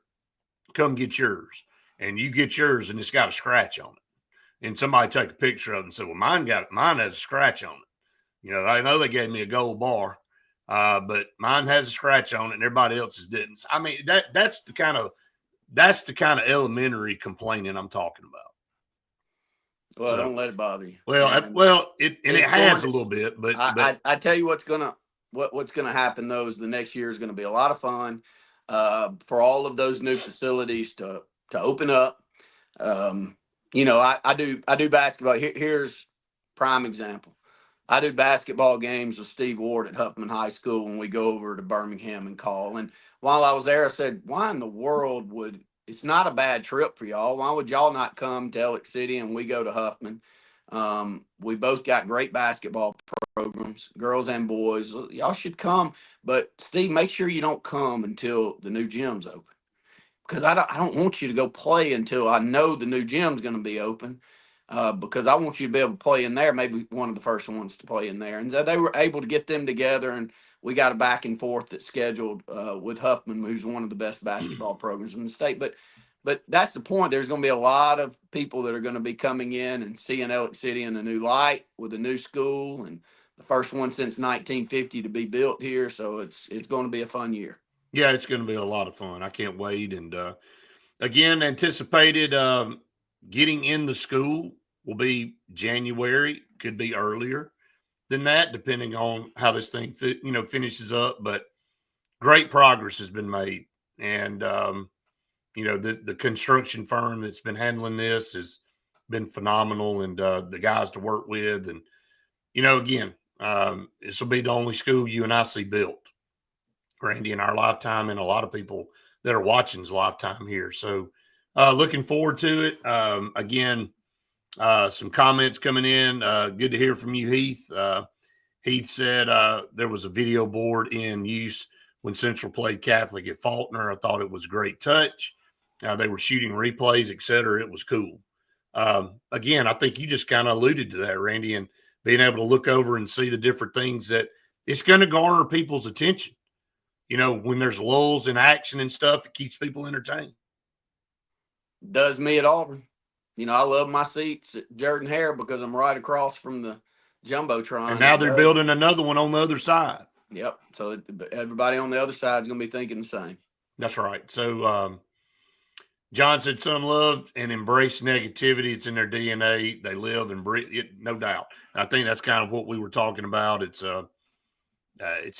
Come get yours. And you get yours and it's got a scratch on it. And somebody take a picture of it and say, well, mine has a scratch on it. I know they gave me a gold bar, but mine has a scratch on it and everybody else's didn't. I mean, that's the kind of elementary complaining I'm talking about. Well, So, don't let it bother you. Well, it has a little bit, but I tell you what's gonna happen though is the next year is gonna be a lot of fun for all of those new facilities to open up. I do basketball. Here's prime example. I do basketball games with Steve Ward at Huffman High School when we go over to Birmingham and call. And while I was there, I said, why in the world it's not a bad trip for y'all. Why would y'all not come to Elliott City and we go to Huffman? We both got great basketball programs, girls and boys. Y'all should come. But Steve, make sure you don't come until the new gym's open. Because I don't want you to go play until I know the new gym's going to be open. Because I want you to be able to play in there, maybe one of the first ones to play in there. And so they were able to get them together, and we got a back and forth that's scheduled with Huffman, who's one of the best basketball programs in the state. But that's the point. There's going to be a lot of people that are going to be coming in and seeing Elliott City in a new light with a new school, and the first one since 1950 to be built here. So it's going to be a fun year. Yeah, it's going to be a lot of fun. I can't wait. And again, anticipated getting in the school will be January, could be earlier than that, depending on how this thing finishes up. But great progress has been made. And, the construction firm that's been handling this has been phenomenal, and the guys to work with. And, again, this will be the only school you and I see built, Randy, in our lifetime, and a lot of people that are watching's lifetime here. So looking forward to it. Again, some comments coming in. Good to hear from you, Heath. Heath said there was a video board in use when Central played Catholic at Faulkner. I thought it was a great touch. They were shooting replays, et cetera. It was cool. Again, I think you just kind of alluded to that, Randy, and being able to look over and see the different things that it's going to garner people's attention. When there's lulls in action and stuff, it keeps people entertained. Does me at Auburn. I love my seats at Jordan Hare because I'm right across from the Jumbotron. And now they're building another one on the other side. Yep. So everybody on the other side is going to be thinking the same. That's right. So John said some love and embrace negativity. It's in their DNA. They live and breathe it, no doubt. I think that's kind of what we were talking about. It's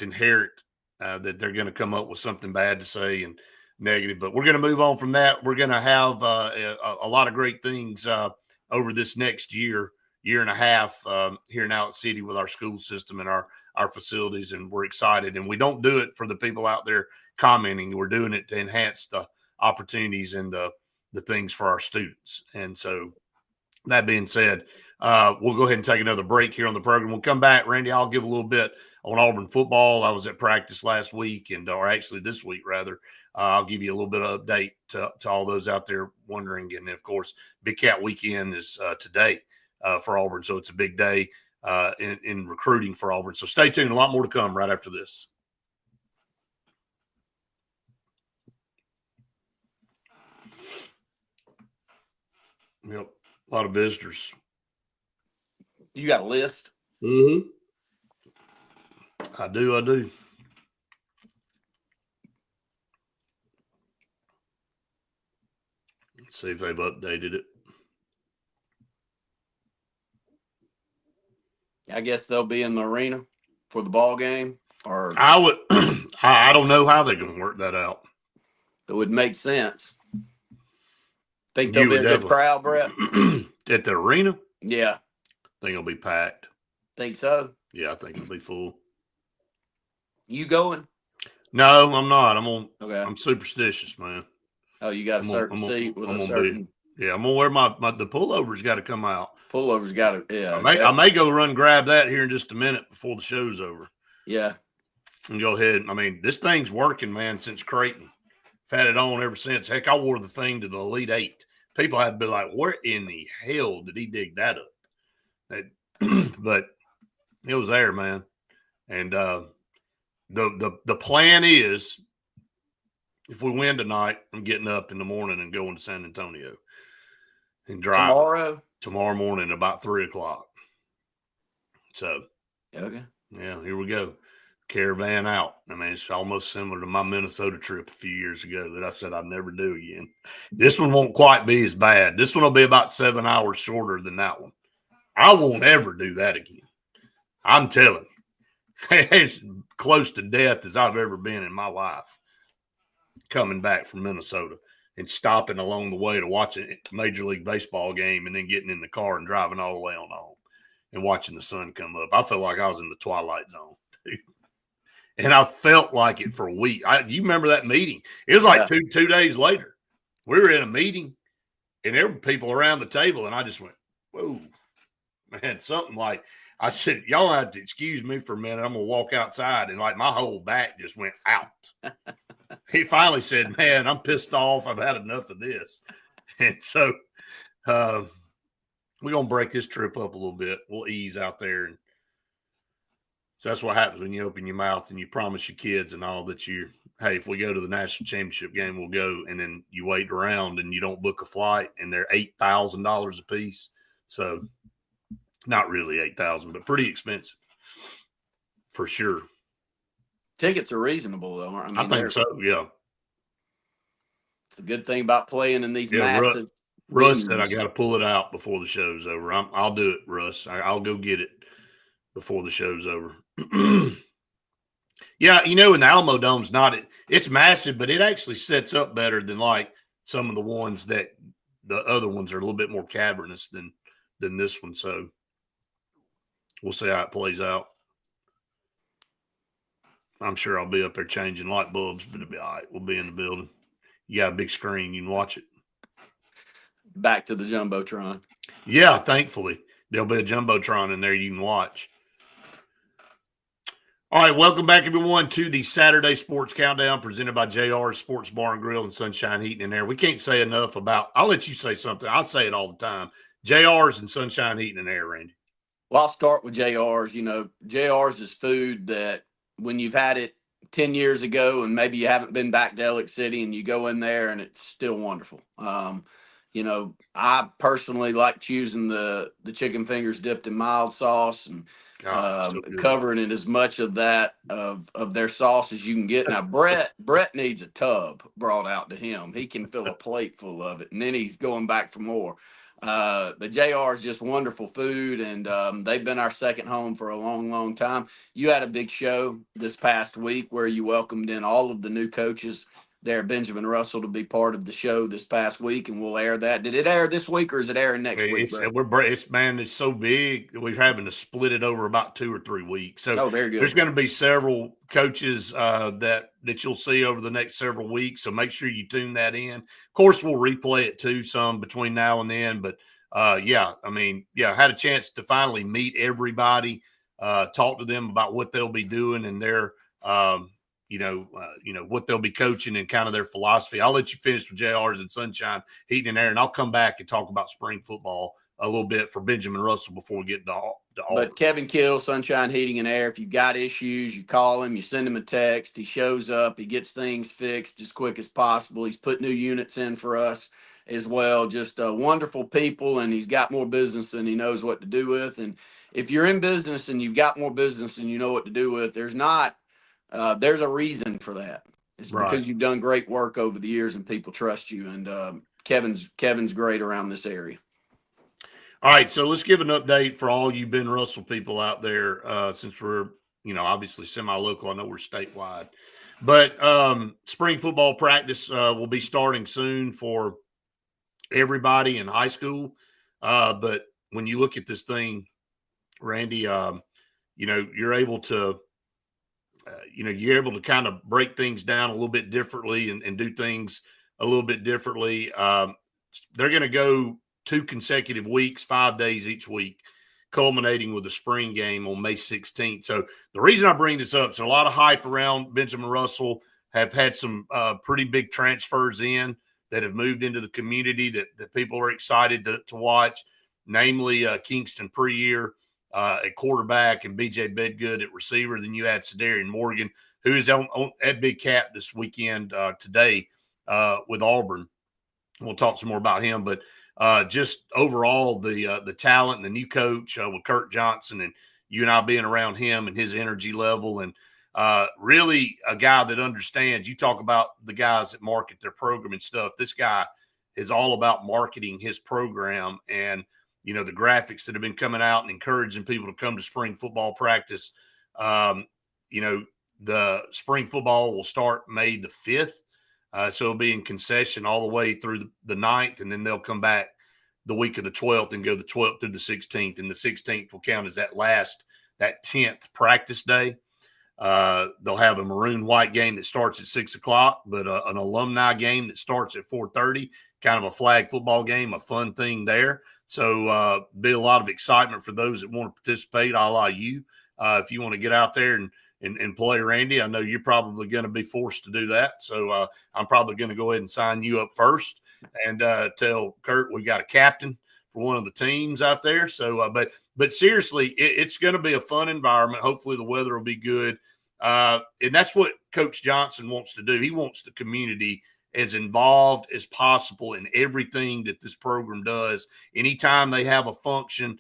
inherent that they're going to come up with something bad to say and negative. But we're going to move on from that. We're going to have a lot of great things over this next year and a half here in Elliott City with our school system and our facilities, and we're excited. And we don't do it for the people out there commenting. We're doing it to enhance the opportunities and the things for our students. And so that being said, we'll go ahead and take another break here on the program. We'll come back. Randy, I'll give a little bit on Auburn football. I was at practice last week, or actually this week rather. I'll give you a little bit of update to all those out there wondering. And of course, Big Cat Weekend is today for Auburn. So it's a big day in recruiting for Auburn. So stay tuned. A lot more to come right after this. Yep. A lot of visitors. You got a list? Mm-hmm. I do. Let's see if they've updated it. I guess they'll be in the arena for the ball game, or I don't know how they're going to work that out. It would make sense. Think there'll be a good crowd, Brett? At the arena? Yeah. Think it'll be packed. Think so? Yeah, I think it'll be full. You going? No, I'm not. Okay. I'm superstitious, man. Oh, you got a certain seat with a certain. Yeah, I'm gonna wear the pullover's got to come out. Pullover's got to. Yeah. I may go run grab that here in just a minute before the show's over. Yeah. And go ahead. I mean, this thing's working, man, since Creighton. I've had it on ever since. Heck, I wore the thing to the Elite Eight. People had to be like, where in the hell did he dig that up? But it was there, man. And the plan is, if we win tonight, I'm getting up in the morning and going to San Antonio and drive tomorrow morning about 3:00. So, okay. Yeah, here we go. caravan out. I mean, it's almost similar to my Minnesota trip a few years ago that I said I'd never do again. This one won't quite be as bad. This one will be about 7 hours shorter than that one. I won't ever do that again. I'm telling you. It's close to death as I've ever been in my life coming back from Minnesota and stopping along the way to watch a Major League Baseball game and then getting in the car and driving all the way on home and watching the sun come up. I felt like I was in the twilight zone, dude. And I felt like it for a week. You remember that meeting? It was like two days later. We were in a meeting, and there were people around the table, and I just went, whoa, man, something like – I said, y'all have to excuse me for a minute. I'm going to walk outside. And, like, my whole back just went out. He finally said, man, I'm pissed off. I've had enough of this. And so we're going to break this trip up a little bit. We'll ease out there. And so that's what happens when you open your mouth and you promise your kids and all that hey, if we go to the national championship game, we'll go. And then you wait around and you don't book a flight and they're $8,000 a piece. So not really $8,000, but pretty expensive for sure. Tickets are reasonable, though. I mean, I think so, yeah. It's a good thing about playing in these massive. Russ said I got to pull it out before the show's over. I'll do it, Russ. I'll go get it before the show's over. Yeah, and the Alamo Dome's it's massive, but it actually sets up better than like some of the ones that the other ones are a little bit more cavernous than this one. So we'll see how it plays out. I'm sure I'll be up there changing light bulbs, but it'll be all right. We'll be in the building. You got a big screen. You can watch it. Back to the Jumbotron. Yeah, thankfully. There'll be a Jumbotron in there you can watch. All right, welcome back, everyone, to the Saturday Sports Countdown presented by JR's Sports Bar and Grill and Sunshine Heating and Air. We can't say enough about – I'll let you say something. I'll say it all the time. JR's and Sunshine Heating and Air, Randy. Well, I'll start with JR's. JR's is food that when you've had it 10 years ago and maybe you haven't been back to Elliott City and you go in there and it's still wonderful. I personally like choosing the chicken fingers dipped in mild sauce and covering it as much of that of their sauce as you can get. Now, Brett needs a tub brought out to him. He can fill a plate full of it, and then he's going back for more. But JR is just wonderful food, and they've been our second home for a long, long time. You had a big show this past week where you welcomed in all of the new coaches there, Benjamin Russell, to be part of the show this past week, and we'll air that. Did it air this week, or is it airing next week? It's so big that we're having to split it over about 2 or 3 weeks. So very good. There's going to be several coaches that you'll see over the next several weeks. So make sure you tune that in. Of course, we'll replay it too some between now and then. But I had a chance to finally meet everybody, talk to them about what they'll be doing and their what they'll be coaching and kind of their philosophy. I'll let you finish with JR's and Sunshine Heating and Air, and I'll come back and talk about spring football a little bit for Benjamin Russell before we get to all. But Kevin Kill, Sunshine Heating and Air, if you've got issues, you call him, you send him a text. He shows up. He gets things fixed as quick as possible. He's put new units in for us as well. Just wonderful people, and he's got more business than he knows what to do with. And if you're in business and you've got more business than you know what to do with, there's a reason for that. It's because you've done great work over the years and people trust you. And Kevin's great around this area. All right, so let's give an update for all you Ben Russell people out there, since we're, obviously semi-local. I know we're statewide. But spring football practice will be starting soon for everybody in high school. But when you look at this thing, Randy, you're able to you're able to kind of break things down a little bit differently and do things a little bit differently. They're going to go 2 consecutive weeks, 5 days each week, culminating with a spring game on May 16th. So the reason I bring this up, so a lot of hype around Benjamin Russell, have had some pretty big transfers in that have moved into the community that people are excited to watch, namely Kingston Preyer at quarterback and BJ Bedgood at receiver. Then you had Cedarian Morgan, who is at Big Cat this weekend today with Auburn. We'll talk some more about him, but just overall the talent and the new coach with Kurt Johnson, and you and I being around him and his energy level, and Really a guy that understands. You talk about the guys that market their program and stuff. This guy is all about marketing his program and, the graphics that have been coming out and encouraging people to come to spring football practice. The spring football will start May the 5th. So it'll be in concession all the way through the 9th, and then they'll come back the week of the 12th and go the 12th through the 16th. And the 16th will count as that 10th practice day. They'll have a maroon-white game that starts at 6 o'clock, but an alumni game that starts at 4:30, kind of a flag football game, a fun thing there. So be a lot of excitement for those that want to participate, a la you. If you want to get out there and play Randy, I know you're probably going to be forced to do that. So I'm probably going to go ahead and sign you up first and tell Kurt we've got a captain for one of the teams out there. So, but seriously, it's going to be a fun environment. Hopefully the weather will be good. And that's what Coach Johnson wants to do. He wants the community as involved as possible in everything that this program does. Anytime they have a function,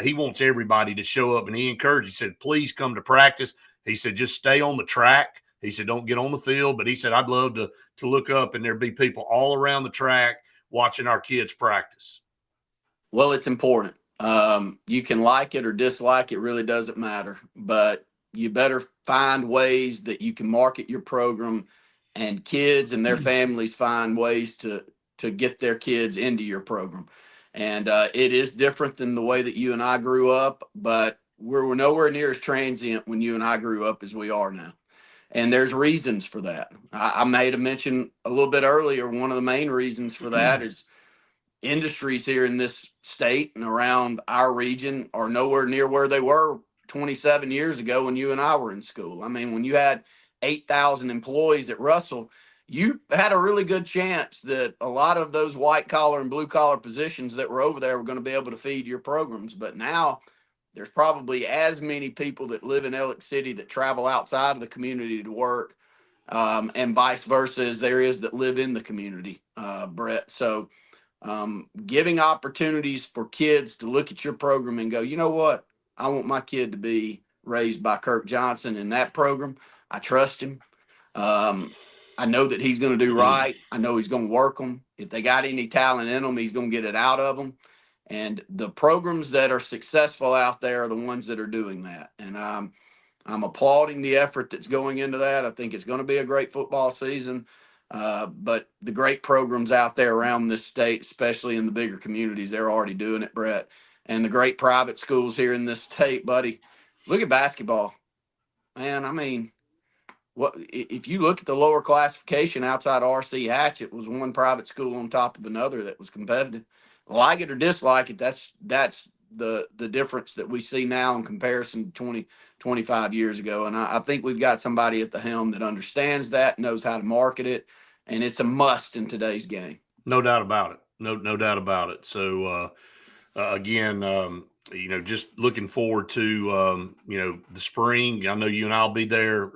he wants everybody to show up, and he encouraged. He said, please come to practice. He said, just stay on the track. He said, don't get on the field. But he said, I'd love to look up and there'd be people all around the track watching our kids practice. Well, it's important. You can like it or dislike it, really doesn't matter. But you better find ways that you can market your program, and kids and their families find ways to get their kids into your program. And it is different than the way that you and I grew up, but we're nowhere near as transient when you and I grew up as we are now. And there's reasons for that. I made a mention a little bit earlier. One of the main reasons for that is industries here in this state and around our region are nowhere near where they were 27 years ago when you and I were in school. I mean, when you had 8,000 employees at Russell, you had a really good chance that a lot of those white collar and blue collar positions that were over there were going to be able to feed your programs. But now there's probably as many people that live in Elliott City that travel outside of the community to work, and vice versa as there is that live in the community, Brett. So giving opportunities for kids to look at your program and go, you know what? I want my kid to be raised by Kirk Johnson in that program. I trust him. I know that he's going to do right. I know he's going to work them. If they got any talent in them, he's going to get it out of them. And the programs that are successful out there are the ones that are doing that. And I'm applauding the effort that's going into that. I think it's going to be a great football season. But the great programs out there around this state, especially in the bigger communities, they're already doing it, Brett. And the great private schools here in this state, buddy, look at basketball. Man, I mean, what if you look at the lower classification outside R.C. Hatch, it was one private school on top of another that was competitive. Like it or dislike it, that's the difference that we see now in comparison to 20, 25 years ago. And I think we've got somebody at the helm that understands that, knows how to market it, and it's a must in today's game. No doubt about it. No doubt about it. So, again, just looking forward to, the spring. I know you and I'll be there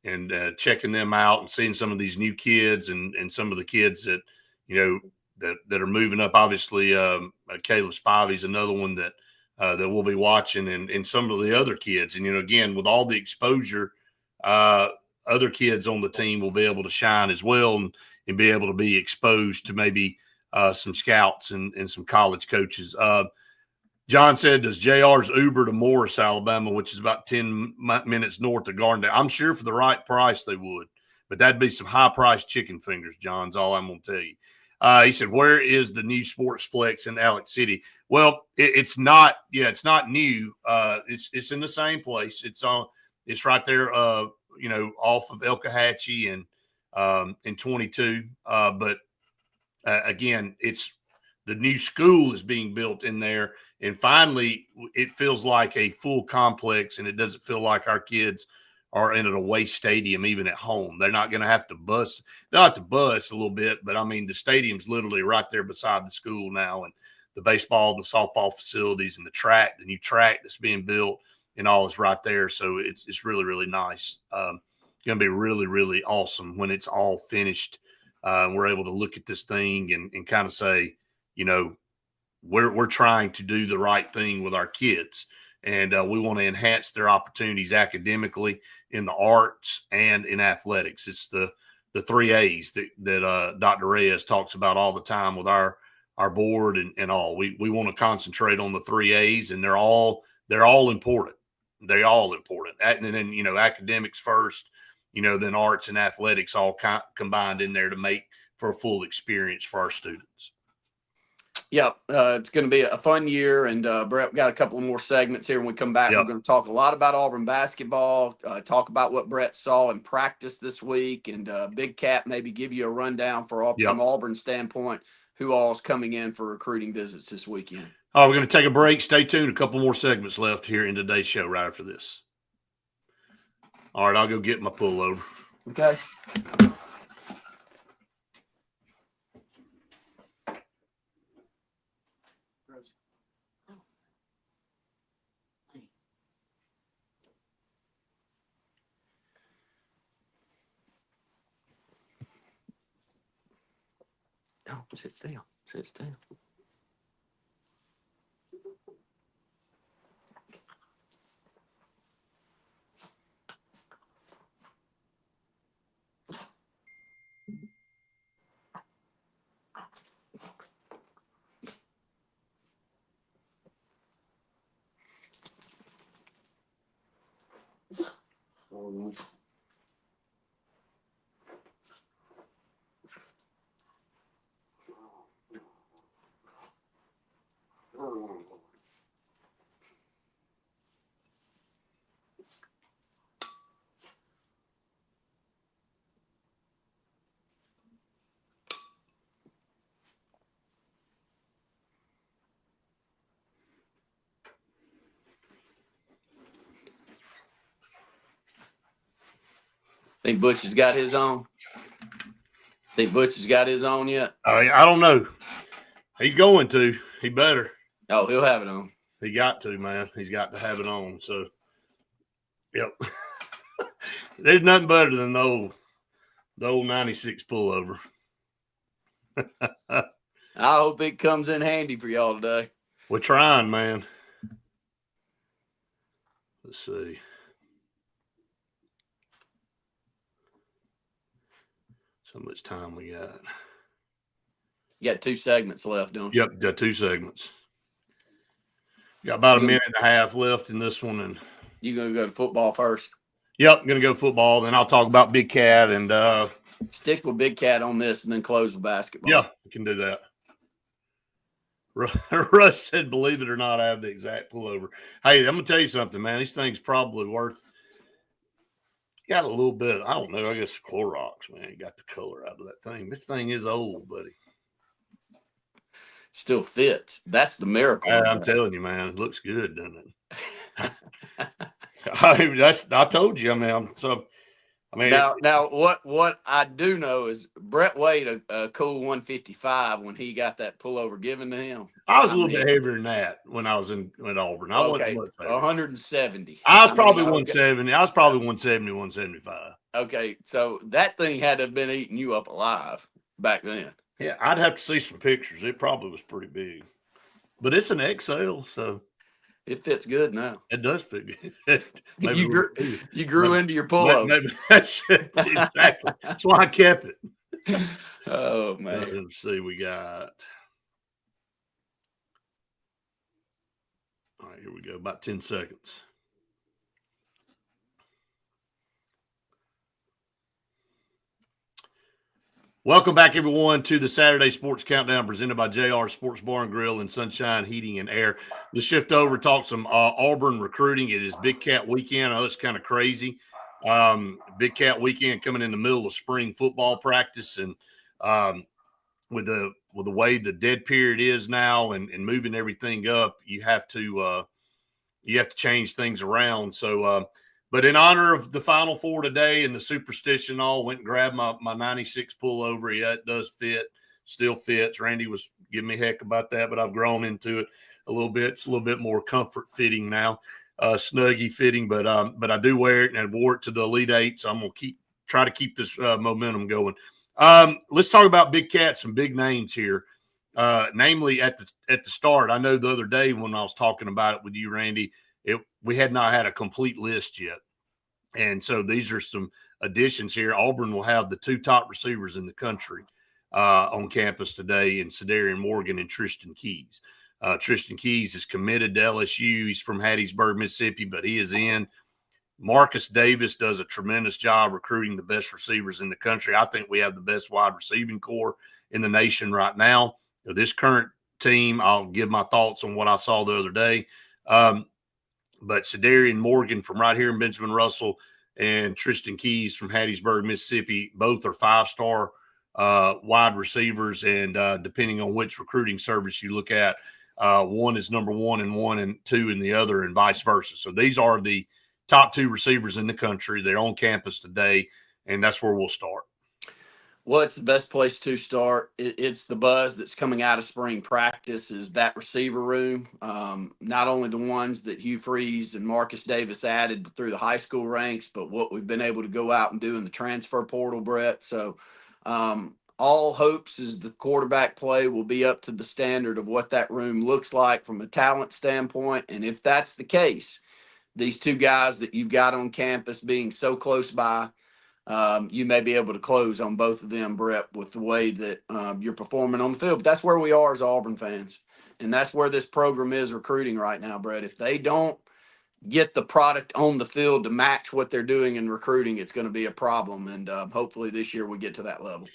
and checking them out and seeing some of these new kids and some of the kids that, that are moving up. Obviously, Caleb Spivey's another one that we'll be watching, and some of the other kids. And, again, with all the exposure, other kids on the team will be able to shine as well and be able to be exposed to maybe some scouts and some college coaches. John said, does JR's Uber to Morris, Alabama, which is about 10 minutes north of Gardendale? I'm sure for the right price they would, but that'd be some high-priced chicken fingers, John's all I'm going to tell you. He said, where is the new Sportsplex in Alex City? Well, it's not new. It's in the same place. It's right there, off of Elkahatchee and 22. But again, it's the new school is being built in there. And finally, it feels like a full complex, and it doesn't feel like our kids are in an away stadium, even at home. They're not going to have to bus. They'll have to bus a little bit, but, I mean, the stadium's literally right there beside the school now, and the baseball, the softball facilities, and the new track that's being built and all is right there. So it's really, really nice. Going to be really, really awesome when it's all finished. We're able to look at this thing and kind of say, we're trying to do the right thing with our kids. and we want to enhance their opportunities academically, in the arts, and in athletics. It's the 3 A's that Dr. Reyes talks about all the time with our board and all. We want to concentrate on the 3 A's, and they're all important. They're all important. And then, academics first, then arts and athletics all combined in there to make for a full experience for our students. Yeah, it's going to be a fun year, and Brett, we got a couple of more segments here. When we come back, Yep. We're going to talk a lot about Auburn basketball, talk about what Brett saw in practice this week, and Big Cat maybe give you a rundown from Auburn's standpoint, who all's coming in for recruiting visits this weekend. All right, we're going to take a break. Stay tuned. A couple more segments left here in today's show right after this. All right, I'll go get my pullover. Okay. No, sit still. Sit still. Think Butch has got his on? Think Butch has got his on yet? I don't know. He's going to. He better. Oh, he'll have it on. He got to, man. He's got to have it on. So, yep. There's nothing better than the old 96 pullover. I hope it comes in handy for y'all today. We're trying, man. Let's see. So much time we got. You got 2 segments left, don't you? Yep, got 2 segments. Got about a minute and a half left in this one. And you going to go to football first? Yep, going to go football. Then I'll talk about Big Cat and stick with Big Cat on this and then close with basketball. Yeah, we can do that. Russ said, believe it or not, I have the exact pullover. Hey, I'm going to tell you something, man. These things probably worth – got a little bit, I don't know, I guess Clorox, man. Got the color out of that thing. This thing is old, buddy. Still fits. That's the miracle. I'm telling you, man, it looks good, doesn't it? I told you, now what I do know is Brett weighed a cool 155 when he got that pullover given to him. I was a little bit heavier than that when I was at Auburn. I wasn't much heavier. 170. I was probably 170. I was probably 170, 175. Okay, so that thing had to have been eating you up alive back then. Yeah, I'd have to see some pictures. It probably was pretty big. But it's an XL, so. It fits good now. It does fit good. You grew into your pullover. Maybe that's it. Exactly. That's why I kept it. Oh, man. Let's see. We got. All right, here we go. About 10 seconds. Welcome back, everyone, to the Saturday Sports Countdown presented by JR Sports Bar and Grill and Sunshine Heating and Air. Let's shift over, talk some Auburn recruiting. It is Big Cat weekend. I know it's kind of crazy. Big Cat weekend coming in the middle of spring football practice, and with the way the dead period is now and moving everything up, you have to change things around. So, but in honor of the Final Four today and the superstition, all went and grabbed my 96 pullover. Yeah, it does fit, still fits. Randy was giving me heck about that, but I've grown into it a little bit. It's a little bit more comfort fitting now, snuggy fitting. But I do wear it, and I wore it to the Elite Eight, so I'm gonna try to keep this momentum going. Let's talk about Big Cat, some big names here. Namely, at the start, I know the other day when I was talking about it with you, Randy, we had not had a complete list yet. And so these are some additions here. Auburn will have the 2 top receivers in the country on campus today in Cedarian Morgan and Tristan Keys. Tristan Keys is committed to LSU. He's from Hattiesburg, Mississippi, but he is in. Marcus Davis does a tremendous job recruiting the best receivers in the country. I think we have the best wide receiving core in the nation right now. This current team, I'll give my thoughts on what I saw the other day. But Cedarian Morgan from right here in Benjamin Russell and Tristan Keys from Hattiesburg, Mississippi, both are 5-star wide receivers. And depending on which recruiting service you look at, one is number 1 and 1 and 2 in the other and vice versa. So these are the top 2 receivers in the country. They're on campus today, and that's where we'll start. Well, it's the best place to start. It's the buzz that's coming out of spring practice is that receiver room. Not only the ones that Hugh Freeze and Marcus Davis added through the high school ranks, but what we've been able to go out and do in the transfer portal, Brett. So all hopes is the quarterback play will be up to the standard of what that room looks like from a talent standpoint. And if that's the case, these 2 guys that you've got on campus being so close by, you may be able to close on both of them, Brett, with the way that you're performing on the field. But that's where we are as Auburn fans. And that's where this program is recruiting right now, Brett. If they don't get the product on the field to match what they're doing in recruiting, it's going to be a problem. And hopefully this year we get to that level.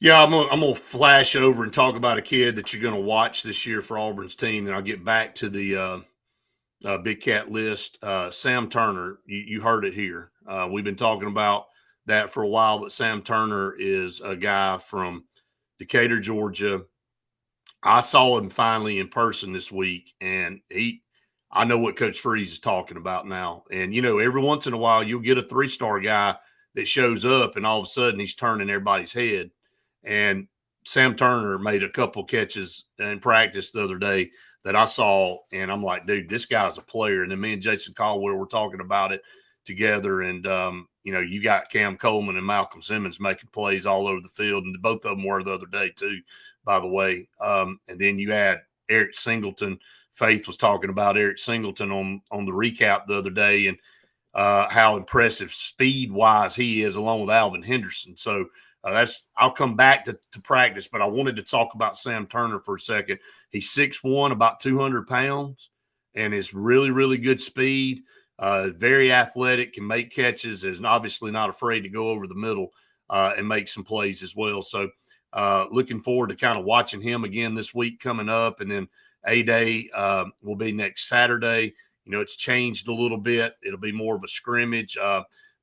Yeah, I'm gonna flash over and talk about a kid that you're going to watch this year for Auburn's team. And I'll get back to the Big Cat list. Sam Turner, you heard it here. We've been talking about that for a while, but Sam Turner is a guy from Decatur, Georgia. I saw him finally in person this week, and I know what Coach Freeze is talking about now. And, every once in a while you'll get a 3-star guy that shows up, and all of a sudden he's turning everybody's head. And Sam Turner made a couple catches in practice the other day that I saw, and I'm like, dude, this guy's a player. And then me and Jason Caldwell were talking about it together, and you got Cam Coleman and Malcolm Simmons making plays all over the field, and both of them were the other day too, by the way. And then you had Eric Singleton. Faith was talking about Eric Singleton on the recap the other day, and how impressive speed-wise he is, along with Alvin Henderson. So I'll come back to practice, but I wanted to talk about Sam Turner for a second. He's 6'1", about 200 pounds, and is really, really good speed. Very athletic, can make catches, is obviously not afraid to go over the middle and make some plays as well. So looking forward to kind of watching him again this week coming up. And then A-Day will be next Saturday. It's changed a little bit. It'll be more of a scrimmage,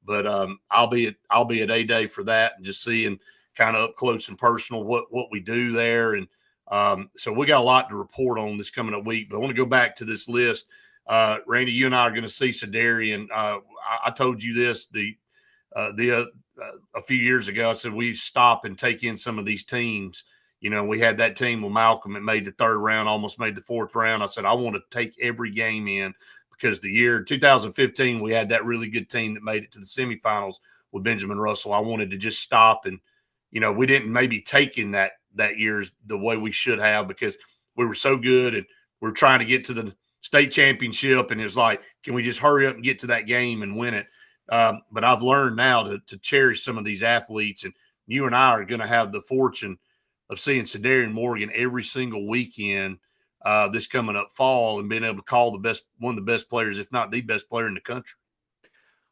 but I'll be at A-Day for that and just seeing kind of up close and personal what we do there. And so we got a lot to report on this coming up week. But I want to go back to this list. Randy, you and I are going to see Cedarian. I told you this a few years ago. I said we stop and take in some of these teams. We had that team with Malcolm that made the 3rd round, almost made the 4th round. I said I want to take every game in, because the year 2015 we had that really good team that made it to the semifinals with Benjamin Russell. I wanted to just stop, and we didn't maybe take in that year the way we should have, because we were so good and we were trying to get to the state championship, and it was like, can we just hurry up and get to that game and win it? But I've learned now to cherish some of these athletes, and you and I are going to have the fortune of seeing Cedarian Morgan every single weekend this coming up fall, and being able to call one of the best players, if not the best player in the country.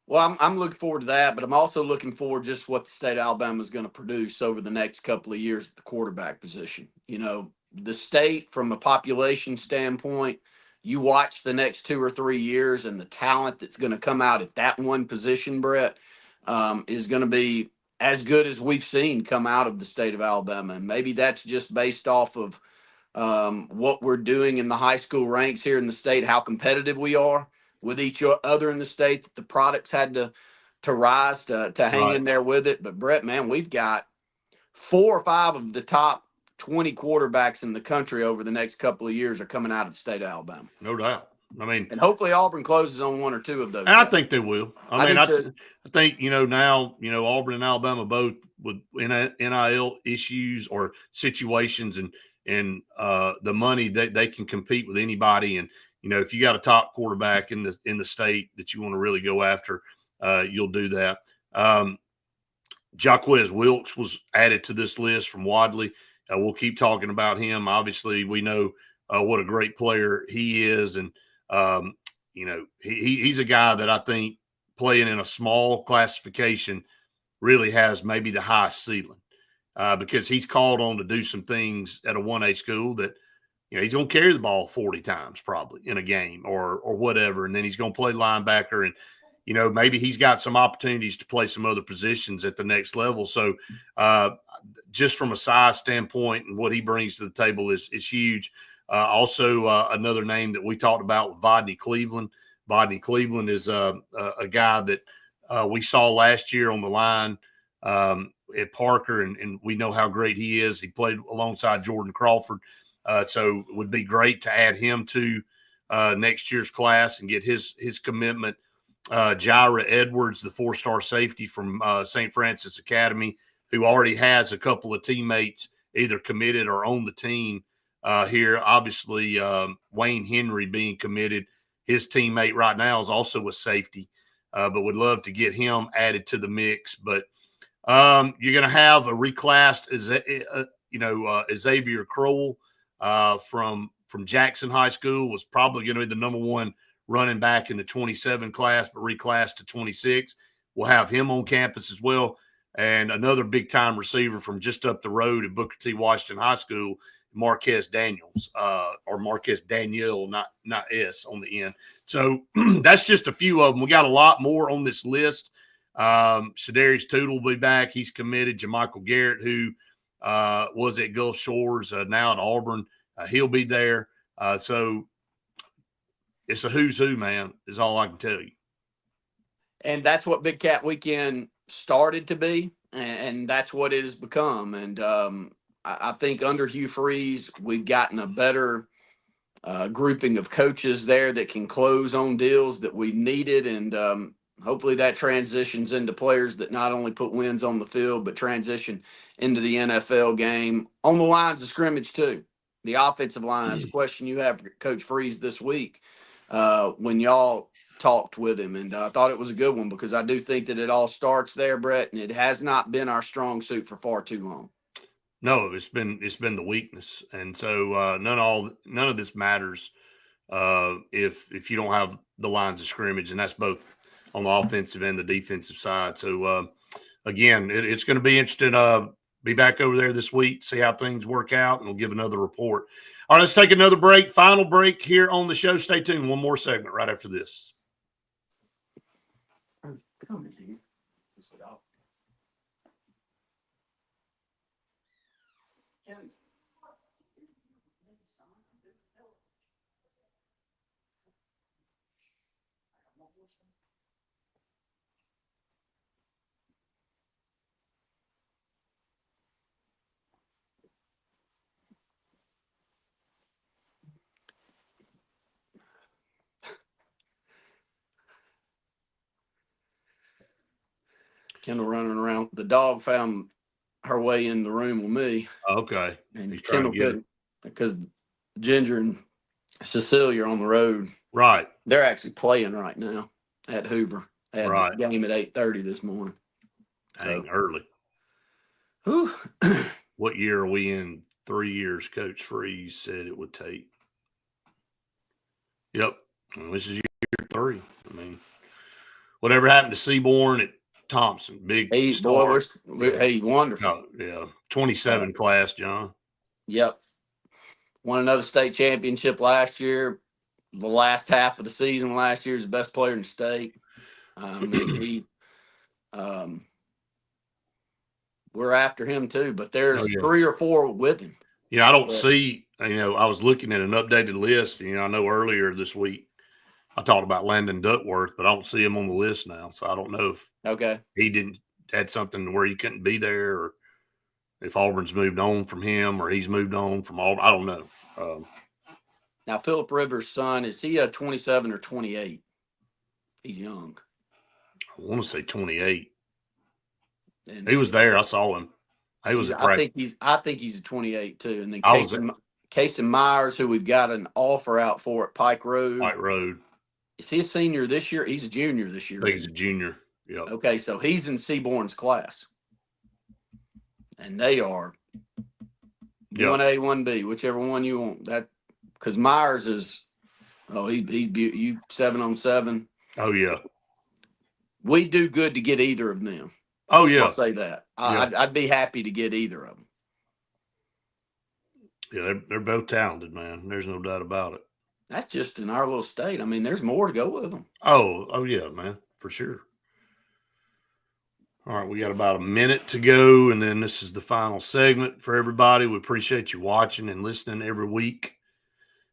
Well, I'm looking forward to that, but I'm also looking forward just what the state of Alabama is going to produce over the next couple of years at the quarterback position. The state, from a population standpoint, you watch the next 2 or 3 years, and the talent that's going to come out at that one position, Brett, is going to be as good as we've seen come out of the state of Alabama. And maybe that's just based off of what we're doing in the high school ranks here in the state, how competitive we are with each other in the state, that the products had to rise to hang in there with it. But Brett, man, we've got 4 or 5 of the top 20 quarterbacks in the country over the next couple of years are coming out of the state of Alabama. No doubt. And hopefully Auburn closes on 1 or 2 of those. And I think they will. I think, now, Auburn and Alabama both with NIL issues or situations and the money that they can compete with anybody. And, if you got a top quarterback in the state that you want to really go after, you'll do that. Jaquez Wilkes was added to this list from Wadley. We'll keep talking about him. Obviously, we know what a great player he is, and he's a guy that I think playing in a small classification really has maybe the highest ceiling because he's called on to do some things at a 1A school that he's going to carry the ball 40 times probably in a game or whatever, and then he's going to play linebacker and. Maybe he's got some opportunities to play some other positions at the next level. So just from a size standpoint and what he brings to the table is huge. Also, another name that we talked about with Vodney Cleveland. Vodney Cleveland is a guy that we saw last year on the line at Parker, and we know how great he is. He played alongside Jordan Crawford. So it would be great to add him to next year's class and get his commitment. Jaira Edwards, the 4-star safety from St. Francis Academy, who already has a couple of teammates either committed or on the team here. Obviously, Wayne Henry being committed. His teammate right now is also a safety, but would love to get him added to the mix. But you're going to have a reclassed, Xavier Crowell from Jackson High School was probably going to be the number one running back in the 27 class, but reclassed to 26. We'll have him on campus as well. And another big-time receiver from just up the road at Booker T. Washington High School, Marquez Daniels, or Marquez Daniel, not S on the end. So that's just a few of them. We got a lot more on this list. Shadarius Tootle will be back. He's committed. JaMichael Garrett, who was at Gulf Shores, now at Auburn, he'll be there. So it's a who's who, man, is all I can tell you. And that's what Big Cat Weekend started to be, and that's what it has become. And I think under Hugh Freeze, we've gotten a better grouping of coaches there that can close on deals that we needed. And hopefully that transitions into players that not only put wins on the field, but transition into the NFL game on the lines of scrimmage too. The offensive line is a question you have for Coach Freeze this week when y'all talked with him. And I thought it was a good one because I do think that it all starts there, Brett, and it has not been our strong suit for far too long. No, it's been the weakness. And so none of this matters if you don't have the lines of scrimmage, and that's both on the offensive and the defensive side. So again, it's going to be interesting. Be back over there this week, see how things work out, and we'll give another report. All right, let's take another break. Final break here on the show. Stay tuned. One more segment right after this. Kendall running around. The dog found her way in the room with me. Okay. And He's trying to get it. Because Ginger and Cecilia are on the road. Right. They're actually playing right now at Hoover. They had Right. a game at 8:30 this morning. Dang, early. Whew. What year are we in? 3 years Coach Freeze said it would take. Yep. Well, this is year 3. I mean, whatever happened to Seaborn at Thompson, big star. Hey, wonderful. Oh, yeah, 27 class, John. Yep. Won another state championship last year. The last half of the season last year is the best player in the state. We're after him too, but there's 3 or 4 with him. Yeah, I don't see, I was looking at an updated list. I know earlier this week I talked about Landon Duckworth, but I don't see him on the list now. So I don't know if he didn't add something where he couldn't be there, or if Auburn's moved on from him, or he's moved on from Auburn. I don't know. Now, Philip Rivers' son, is he a 27 or 28? He's young. I want to say 28. And he was there. I saw him. He was a crack. I think he's a 28 too. And then Casey Myers, who we've got an offer out for at Pike Road. Pike Road. Is he a senior this year? He's a junior this year. I think he's a junior. Yeah. Okay, so he's in Seaborn's class. And they are 1A, 1B, whichever one you want. That because Myers is he's 7-on-7. Oh yeah. We do good to get either of them. Oh yeah. I'll say that. I'd be happy to get either of them. Yeah, they're both talented, man. There's no doubt about it. That's just in our little state. I mean, there's more to go with them. Oh yeah, man, for sure. All right, we got about a minute to go, and then this is the final segment for everybody. We appreciate you watching and listening every week.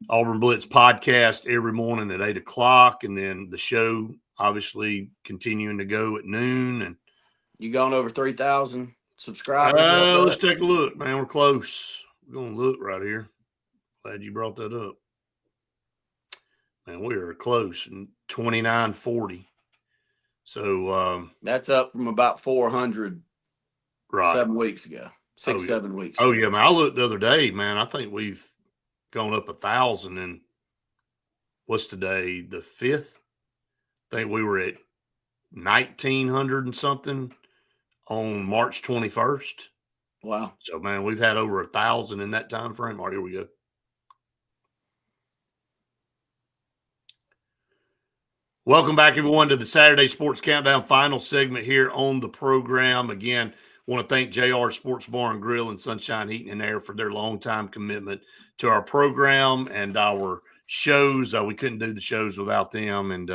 Auburn Blitz podcast every morning at 8 o'clock, and then the show obviously continuing to go at noon. And you gone over 3,000 subscribers? Let's take a look, man. We're close. We're going to look right here. Glad you brought that up. Man, we are close, 2940. So that's up from about 400 7 weeks ago, 7 weeks ago. Oh, yeah, man. I looked the other day, man. I think we've gone up 1,000. And what's today, the 5th? I think we were at 1,900 and something on March 21st. Wow. So, man, we've had over 1,000 in that time frame. All right, here we go. Welcome back, everyone, to the Saturday Sports Countdown final segment here on the program. Again, want to thank JR Sports Bar and Grill and Sunshine Heating and Air for their longtime commitment to our program and our shows. We couldn't do the shows without them. And,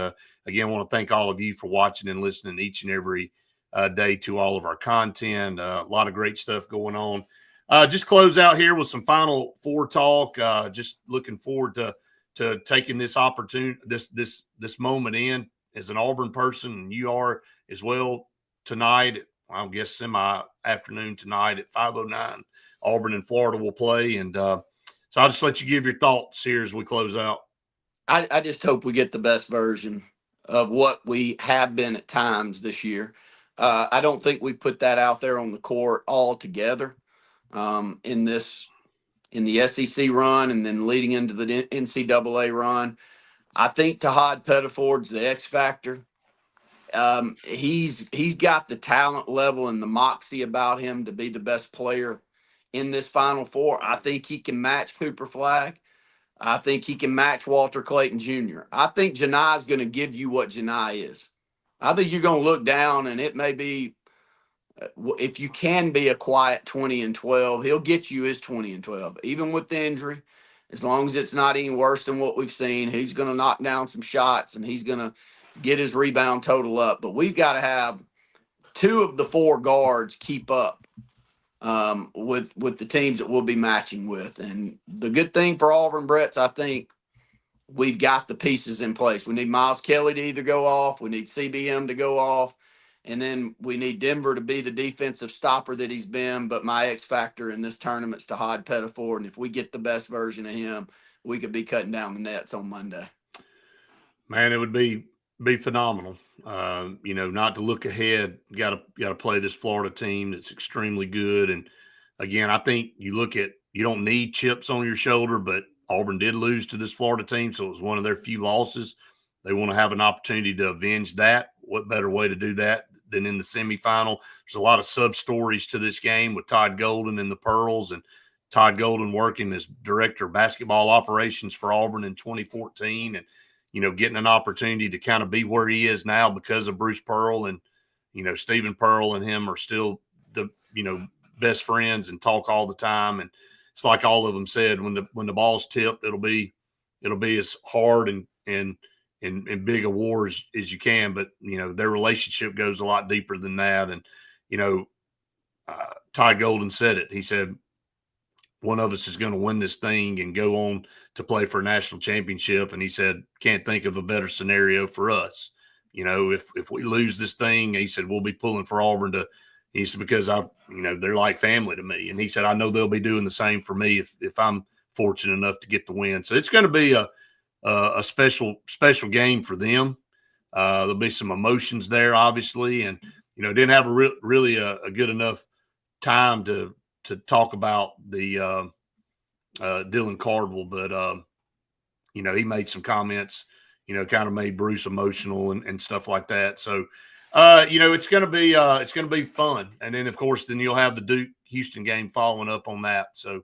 again, want to thank all of you for watching and listening each and every day to all of our content. A lot of great stuff going on. Just close out here with some Final Four talk. Just looking forward to taking this opportunity, this moment in as an Auburn person, and you are as well tonight. I guess semi-afternoon tonight at 5:09. Auburn and Florida will play, and so I'll just let you give your thoughts here as we close out. I just hope we get the best version of what we have been at times this year. I don't think we put that out there on the court altogether in the SEC run and then leading into the NCAA run. I think Tahad Pettiford's the X factor. He's got the talent level and the moxie about him to be the best player in this Final Four. I think he can match Cooper Flagg. I think he can match Walter Clayton Jr. I think Janai is going to give you what Janai is. I think you're going to look down, and it may be, if you can be a quiet 20-12, he'll get you his 20-12, even with the injury. As long as it's not any worse than what we've seen, he's going to knock down some shots and he's going to get his rebound total up. But we've got to have 2 of the 4 guards keep up with the teams that we'll be matching with. And the good thing for Auburn, Brett, I think we've got the pieces in place. We need Miles Kelly to either go off. We need CBM to go off. And then we need Denver to be the defensive stopper that he's been. But my X factor in this tournament is Tahad Pettiford. And if we get the best version of him, we could be cutting down the nets on Monday. Man, it would be phenomenal. Not to look ahead, got to play this Florida team that's extremely good. And again, I think you don't need chips on your shoulder, but Auburn did lose to this Florida team, so it was one of their few losses. They want to have an opportunity to avenge that. What better way to do that than in the semifinal? There's a lot of sub-stories to this game with Todd Golden and the Pearls, and Todd Golden working as director of basketball operations for Auburn in 2014 and, getting an opportunity to kind of be where he is now because of Bruce Pearl. And, Stephen Pearl and him are still the, best friends and talk all the time. And it's like all of them said, when the ball's tipped, it'll be as hard and big a war as you can, but their relationship goes a lot deeper than that. And Todd Golden said it. He said, one of us is going to win this thing and go on to play for a national championship. And he said, can't think of a better scenario for us. If we lose this thing, he said, we'll be pulling for Auburn he said, because they're like family to me. And he said, I know they'll be doing the same for me if I'm fortunate enough to get the win. So it's going to be a special game for them. There'll be some emotions there, obviously, and didn't have really a good enough time to talk about the Dylan Cardwell, but he made some comments, kind of made Bruce emotional and stuff like that. So, it's going to be fun. And then, of course, you'll have the Duke Houston game following up on that. So,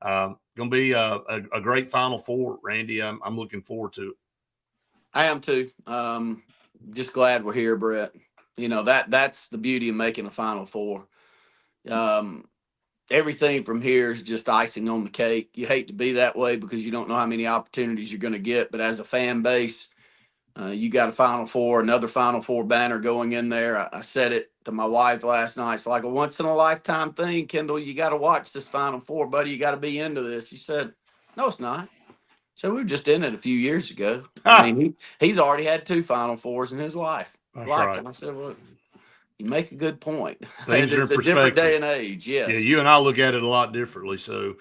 going to be a great Final Four, Randy. I'm looking forward to it. I am too. Just glad we're here, Brett. That's the beauty of making a Final Four. Everything from here is just icing on the cake. You hate to be that way because you don't know how many opportunities you're going to get. But as a fan base, you got a Final Four, another Final Four banner going in there. I said it to my wife last night. It's like a once-in-a-lifetime thing, Kendall. You got to watch this Final Four, buddy. You got to be into this. She said, no, it's not. So we were just in it a few years ago. I mean, he's already had 2 Final Fours in his life. That's right. And I said, well, you make a good point. Things it's are a different day and age, yes. Yeah, you and I look at it a lot differently. So,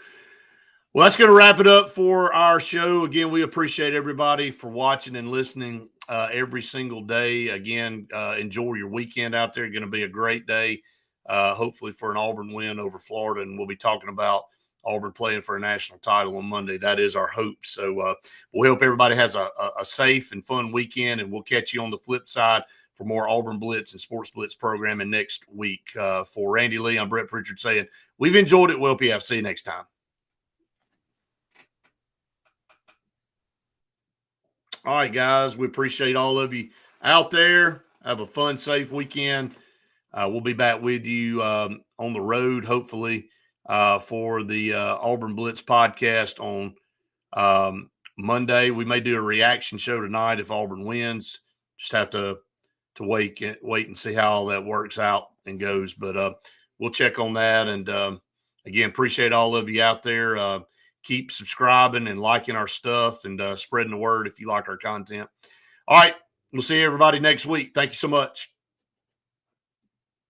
well, that's going to wrap it up for our show. Again, we appreciate everybody for watching and listening every single day. Again, enjoy your weekend out there. It's going to be a great day, hopefully for an Auburn win over Florida. And we'll be talking about Auburn playing for a national title on Monday. That is our hope. So we hope everybody has a safe and fun weekend, and we'll catch you on the flip side for more Auburn Blitz and Sports Blitz programming next week. For Randy Lee, I'm Brett Pritchard saying we've enjoyed it. We'll see you next time. All right, guys, we appreciate all of you out there. Have a fun, safe weekend. We'll be back with you on the road, hopefully, for the Auburn Blitz podcast on Monday. We may do a reaction show tonight if Auburn wins. Just have to wait and see how all that works out and goes. But we'll check on that. And, again, appreciate all of you out there. Keep subscribing and liking our stuff and spreading the word if you like our content. All right. We'll see everybody next week. Thank you so much.